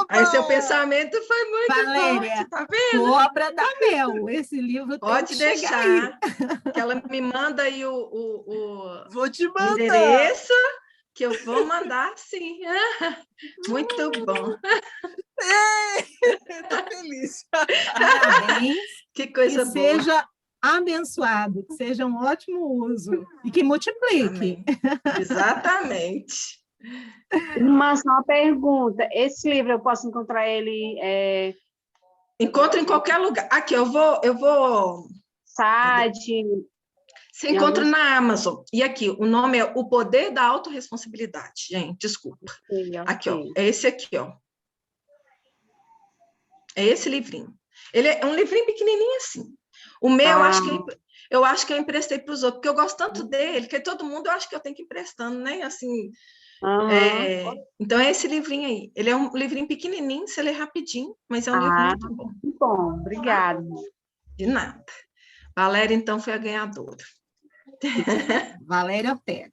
[SPEAKER 3] Aí seu
[SPEAKER 4] Oba!
[SPEAKER 3] pensamento foi muito
[SPEAKER 1] Valéria,
[SPEAKER 3] forte, tá vendo?
[SPEAKER 1] cobra da Mel. Esse livro tem
[SPEAKER 3] Pode
[SPEAKER 1] que chegar aí.
[SPEAKER 3] deixar, que ela me manda aí
[SPEAKER 4] Vou te
[SPEAKER 3] o
[SPEAKER 4] mandar.
[SPEAKER 3] endereço, que eu vou mandar sim. Muito bom.
[SPEAKER 4] Estou feliz.
[SPEAKER 1] Parabéns.
[SPEAKER 3] Que
[SPEAKER 1] Que
[SPEAKER 3] coisa boa.
[SPEAKER 1] seja abençoado, que seja um ótimo uso e que multiplique.
[SPEAKER 3] Amém. Exatamente.
[SPEAKER 5] Irmã, só uma pergunta. Esse livro eu posso encontrar ele
[SPEAKER 3] Encontra em qualquer lugar. Aqui, eu vou.
[SPEAKER 5] site,
[SPEAKER 3] Você
[SPEAKER 5] em
[SPEAKER 3] encontra
[SPEAKER 5] algum
[SPEAKER 3] na Amazon. E aqui, o nome é O Poder da Autorresponsabilidade. Gente, desculpa. Aqui, ó.
[SPEAKER 5] ok.
[SPEAKER 3] É esse aqui, ó. É esse livrinho. Ele é um livrinho pequenininho assim. O meu, eu acho que eu emprestei para os outros, porque eu gosto tanto dele, que todo mundo eu acho que eu tenho que ir emprestando, né? Assim, então é esse livrinho aí. Ele é um livrinho pequenininho, você lê rapidinho, mas é um livro muito bom.
[SPEAKER 5] Que bom, obrigada.
[SPEAKER 3] De nada. Valéria, então, foi a ganhadora.
[SPEAKER 1] Valéria Ortega.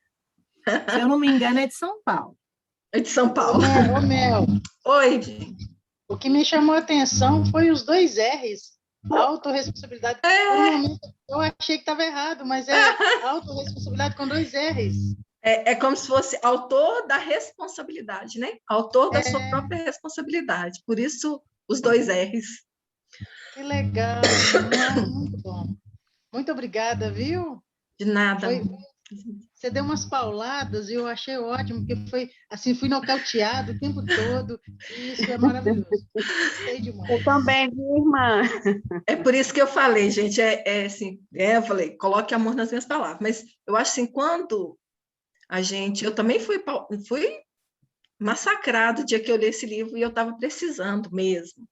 [SPEAKER 1] Se eu não me engano, é de São Paulo.
[SPEAKER 3] É de São Paulo.
[SPEAKER 6] Ô, Mel,
[SPEAKER 3] Oi, gente.
[SPEAKER 6] o que me chamou a atenção foi os 2 R's. Autorresponsabilidade. Por um momento eu achei que estava errado, mas é autorresponsabilidade com 2 R's.
[SPEAKER 3] É como se fosse autor da responsabilidade, né? Autor da sua própria responsabilidade. Por isso, os 2 R's.
[SPEAKER 6] Que legal. Não, muito bom. Muito obrigada, viu?
[SPEAKER 3] De nada.
[SPEAKER 6] Você deu umas pauladas e eu achei ótimo, porque foi assim, fui nocauteado o tempo todo. E isso é maravilhoso. Gostei demais.
[SPEAKER 5] Eu também, viu, irmã?
[SPEAKER 3] É por isso que eu falei, gente, assim, eu falei, coloque amor nas minhas palavras, mas eu acho assim, quando eu também fui massacrado o dia que eu li esse livro e eu estava precisando mesmo.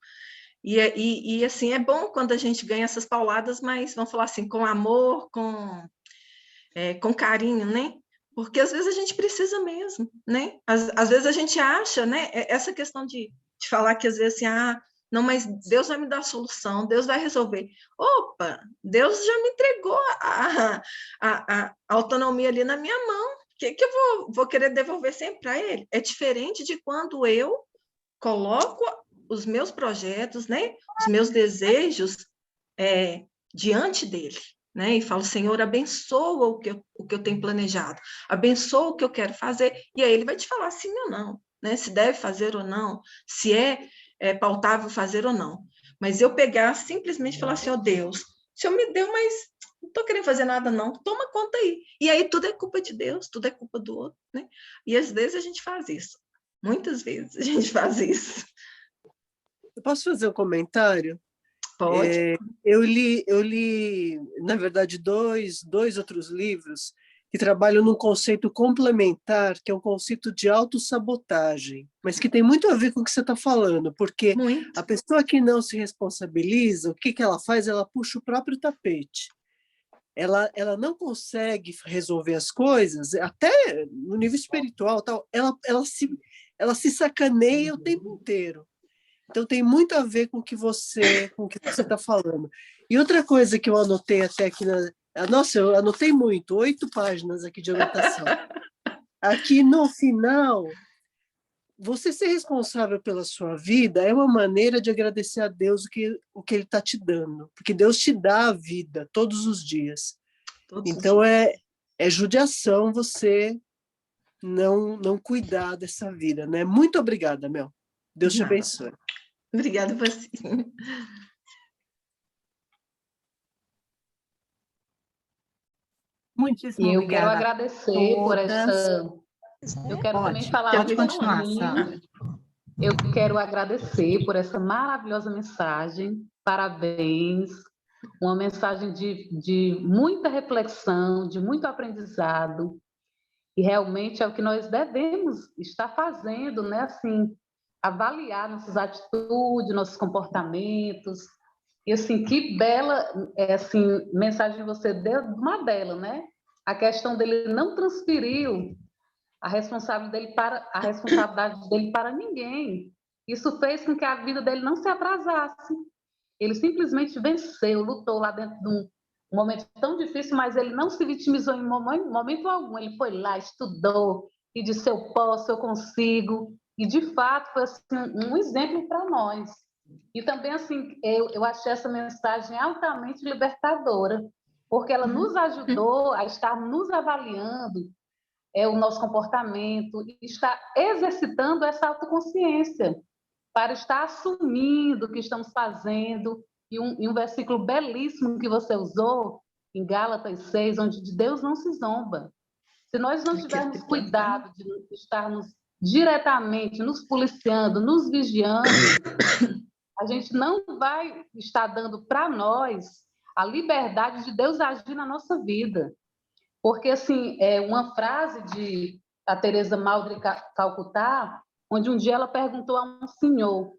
[SPEAKER 3] E assim, é bom quando a gente ganha essas pauladas, mas vamos falar assim, com amor, com carinho, né? Porque às vezes a gente precisa mesmo, né? Às vezes a gente acha, né? Essa questão de falar que às vezes assim, não, mas Deus vai me dar a solução, Deus vai resolver. Opa, Deus já me entregou a autonomia ali na minha mão. O que eu vou querer devolver sempre para Ele? É diferente de quando eu coloco os meus projetos, né? Os meus desejos diante dele. Né? E falo, Senhor, abençoa o que eu tenho planejado, abençoa o que eu quero fazer, e aí ele vai te falar sim ou não, né? Se deve fazer ou não, se é pautável fazer ou não. Mas eu pegar simplesmente falar assim, ó Deus, o Senhor me deu, mas não estou querendo fazer nada não, toma conta aí. E aí tudo é culpa de Deus, tudo é culpa do outro, né? E às vezes a gente faz isso, muitas vezes a gente faz isso.
[SPEAKER 7] Eu posso fazer um comentário?
[SPEAKER 3] Pode.
[SPEAKER 7] Eu li, na verdade, dois outros livros que trabalham num conceito complementar, que é um conceito de autossabotagem, mas que tem muito a ver com o que você está falando, porque a pessoa que não se responsabiliza, o que ela faz? Ela puxa o próprio tapete. Ela não consegue resolver as coisas, até no nível espiritual, tal, ela se sacaneia o tempo inteiro. Então, tem muito a ver com o que você está falando. E outra coisa que eu anotei até aqui, nossa, eu anotei muito, 8 páginas aqui de anotação. Aqui no final, você ser responsável pela sua vida é uma maneira de agradecer a Deus o que Ele está te dando, porque Deus te dá a vida todos os dias. Então, é judiação você não cuidar dessa vida, né? Muito obrigada, Mel. Deus te abençoe.
[SPEAKER 3] Obrigada a você.
[SPEAKER 1] Muitíssimo
[SPEAKER 8] E eu quero
[SPEAKER 1] obrigada a
[SPEAKER 8] agradecer por
[SPEAKER 1] todas.
[SPEAKER 8] essa. Eu quero também falar
[SPEAKER 1] Pode
[SPEAKER 8] um
[SPEAKER 1] continuar,
[SPEAKER 8] pouquinho.
[SPEAKER 1] Sandra.
[SPEAKER 8] Eu quero agradecer por essa maravilhosa mensagem. Parabéns. Uma mensagem de muita reflexão, de muito aprendizado. E realmente é o que nós devemos estar fazendo, né? Assim, avaliar nossas atitudes, nossos comportamentos. E assim, que bela assim, mensagem você deu, uma bela, né? A questão dele não transferiu a responsabilidade dele para ninguém. Isso fez com que a vida dele não se atrasasse. Ele simplesmente venceu, lutou lá dentro de um momento tão difícil, mas ele não se vitimizou em momento algum. Ele foi lá, estudou e disse: eu posso, eu consigo. E, de fato, foi assim, um exemplo para nós. E também, assim, eu achei essa mensagem altamente libertadora, porque ela nos ajudou a estar nos avaliando o nosso comportamento, e está exercitando essa autoconsciência para estar assumindo o que estamos fazendo. E um versículo belíssimo que você usou, em Gálatas 6, onde de Deus não se zomba. Se nós não tivermos cuidado de estarmos diretamente nos policiando, nos vigiando, a gente não vai estar dando para nós a liberdade de Deus agir na nossa vida. Porque, assim, é uma frase da Teresa Maldry Calcutá, onde um dia ela perguntou a um senhor: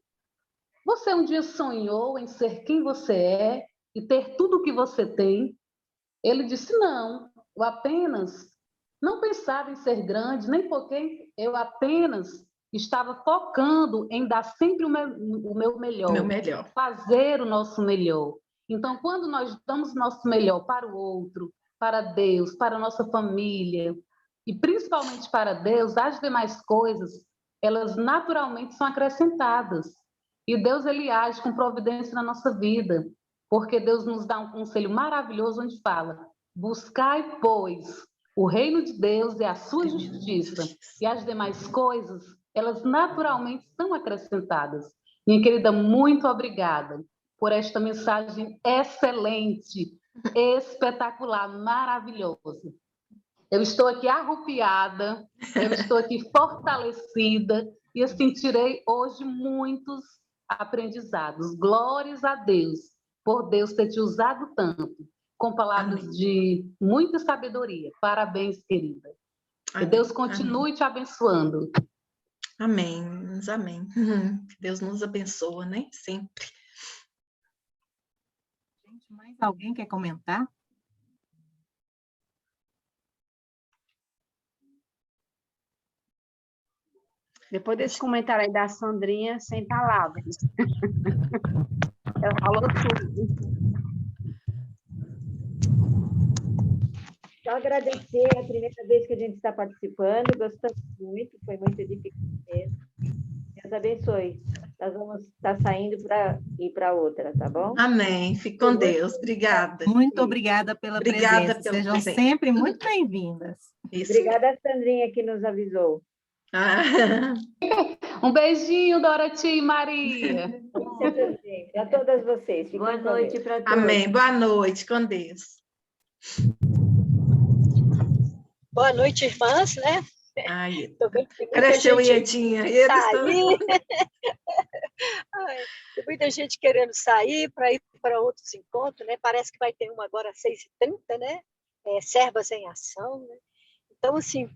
[SPEAKER 8] você um dia sonhou em ser quem você é e ter tudo o que você tem? Ele disse: não, eu apenas não pensava em ser grande, nem porque eu apenas estava focando em dar sempre o meu melhor, fazer o nosso melhor. Então, quando nós damos o nosso melhor para o outro, para Deus, para a nossa família, e principalmente para Deus, as demais coisas, elas naturalmente são acrescentadas. E Deus, ele age com providência na nossa vida, porque Deus nos dá um conselho maravilhoso onde fala: buscai, pois, o reino de Deus e a sua justiça, e as demais coisas, elas naturalmente são acrescentadas. Minha querida, muito obrigada por esta mensagem excelente, espetacular, maravilhosa. Eu estou aqui arrupiada, eu estou aqui fortalecida, e assim, tirei hoje muitos aprendizados. Glórias a Deus, por Deus ter te usado tanto, com palavras Amém. De muita sabedoria. Parabéns, querida.
[SPEAKER 3] Amém.
[SPEAKER 8] Que Deus continue te abençoando.
[SPEAKER 3] Amém, amém. Que Deus nos abençoa, né? Sempre.
[SPEAKER 1] Gente, mais alguém quer comentar?
[SPEAKER 5] Depois desse comentário aí da Sandrinha, sem palavras. Ela falou tudo.
[SPEAKER 9] Só agradecer, é a primeira vez que a gente está participando, gostamos muito, foi muito edificante mesmo. Deus abençoe. Nós vamos estar saindo para ir para outra, tá bom?
[SPEAKER 3] Amém. Fique com Deus. Obrigada.
[SPEAKER 1] Muito obrigada pela presença. Sejam sempre muito bem-vindas.
[SPEAKER 9] Obrigada, Sandrinha, que nos avisou.
[SPEAKER 8] Um beijinho, Dorothy e Maria.
[SPEAKER 9] A todas vocês. Boa noite para todos.
[SPEAKER 3] Amém. Boa noite, com Deus.
[SPEAKER 10] Boa noite, irmãs, né?
[SPEAKER 3] Ai, cresceu, Iedinha.
[SPEAKER 10] Tem muita gente querendo sair para ir para outros encontros, né? Parece que vai ter uma agora às 6h30, né? Servas em Ação, né? Então, assim,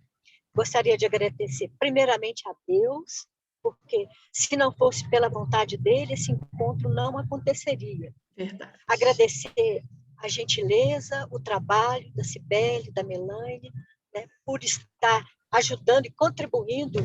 [SPEAKER 10] gostaria de agradecer primeiramente a Deus, porque se não fosse pela vontade dele, esse encontro não aconteceria.
[SPEAKER 3] Verdade.
[SPEAKER 10] Agradecer a gentileza, o trabalho da Cibele, da Melanie, né, por estar ajudando e contribuindo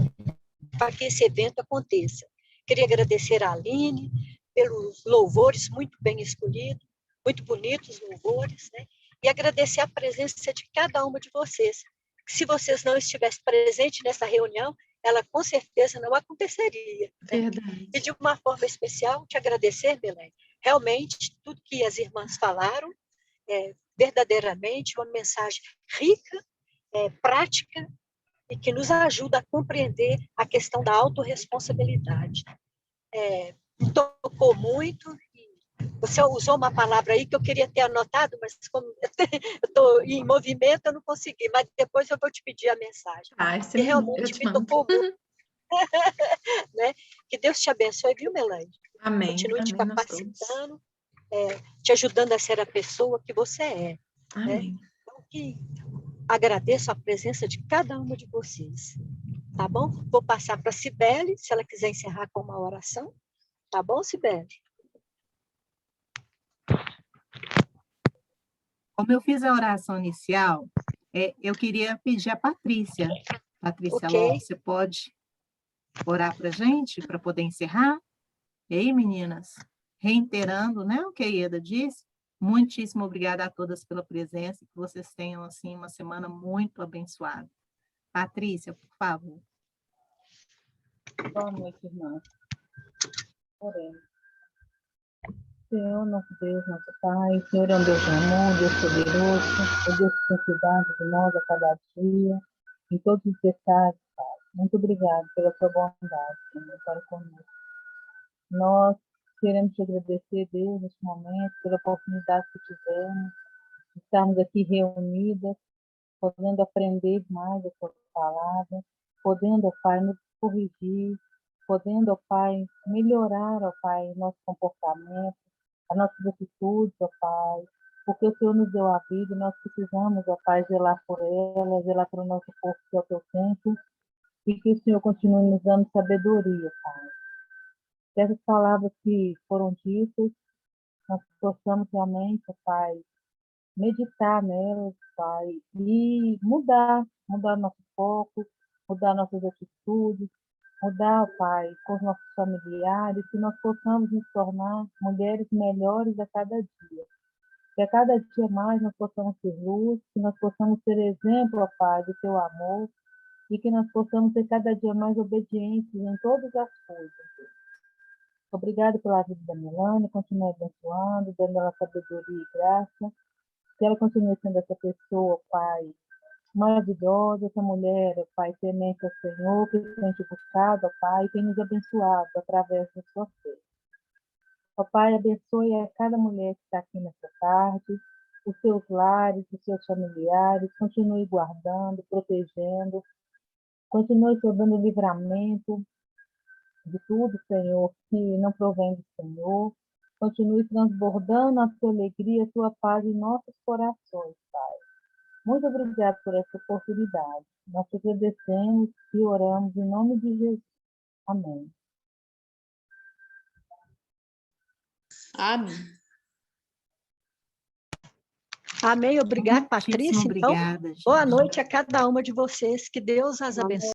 [SPEAKER 10] para que esse evento aconteça. Queria agradecer a Aline pelos louvores muito bem escolhidos, muito bonitos louvores, né? E agradecer a presença de cada uma de vocês. Se vocês não estivessem presentes nessa reunião, ela com certeza não aconteceria. Né? E de uma forma especial, te agradecer, Belém. Realmente, tudo que as irmãs falaram é verdadeiramente uma mensagem rica, prática, e que nos ajuda a compreender a questão da autorresponsabilidade. Me tocou muito, e Você usou uma palavra aí que eu queria ter anotado, mas como eu estou em movimento, eu não consegui. Mas depois eu vou te pedir a mensagem.
[SPEAKER 3] Você
[SPEAKER 10] que realmente me tocou muito. Né? Que Deus te abençoe, viu, Melanie?
[SPEAKER 3] Amém.
[SPEAKER 10] Continue te
[SPEAKER 3] Amém,
[SPEAKER 10] capacitando, te ajudando a ser a pessoa que você é.
[SPEAKER 3] Amém.
[SPEAKER 10] Né? Então, que agradeço a presença de cada uma de vocês. Tá bom? Vou passar para a Cibele, se ela quiser encerrar com uma oração. Tá bom, Cibele?
[SPEAKER 1] Como eu fiz a oração inicial, eu queria pedir a Patrícia. Patrícia Lopes, você pode orar para a gente, para poder encerrar? E aí, meninas, reiterando, né, o que a Ieda disse, muitíssimo obrigada a todas pela presença, que vocês tenham, assim, uma semana muito abençoada. Patrícia, por favor.
[SPEAKER 11] Boa noite, irmã. Oremos. Senhor, nosso Deus, nosso Pai, Senhor é um Deus de amor, Deus poderoso, é Deus que tem cuidado de nós a cada dia, em todos os detalhes, Pai. Muito obrigado pela sua bondade, Senhor, para conosco. Nós queremos te agradecer, Deus, neste momento, pela oportunidade que tivemos de estarmos aqui reunidas, podendo aprender mais a sua palavra, podendo, ó Pai, nos corrigir, podendo, ó Pai, melhorar, ó Pai, nosso comportamento, as nossas atitudes, ó Pai, porque o Senhor nos deu a vida e nós precisamos, ó Pai, zelar por ela, zelar pelo nosso corpo que é o teu tempo, e que o Senhor continue nos dando sabedoria, Pai. Que essas palavras que foram ditas, nós possamos realmente, ó Pai, meditar nelas, Pai, e mudar nosso foco, mudar nossas atitudes, mudar, Pai, com os nossos familiares, que nós possamos nos tornar mulheres melhores a cada dia. Que a cada dia mais nós possamos ser luz, que nós possamos ser exemplo, ó Pai, do teu amor, e que nós possamos ser cada dia mais obedientes em todas as coisas. Obrigada pela vida da Melanie, continue abençoando, dando ela sabedoria e graça, que ela continue sendo essa pessoa, Pai, maravilhosa, essa mulher, Pai, temente ao Senhor, que tem te buscado, Pai, e tem nos abençoado através da sua fé. Ó Pai, abençoe a cada mulher que está aqui nessa tarde, os seus lares, os seus familiares, continue guardando, protegendo, continue te dando livramento de tudo, Senhor, que não provém do Senhor. Continue transbordando a tua alegria, a tua paz em nossos corações, Pai. Muito obrigado por essa oportunidade. Nós te agradecemos e oramos em nome de Jesus. Amém.
[SPEAKER 10] Amém. Amém. Obrigada, Patrícia. Então,
[SPEAKER 1] Obrigada, gente.
[SPEAKER 10] boa noite a cada uma de vocês. Que Deus as abençoe.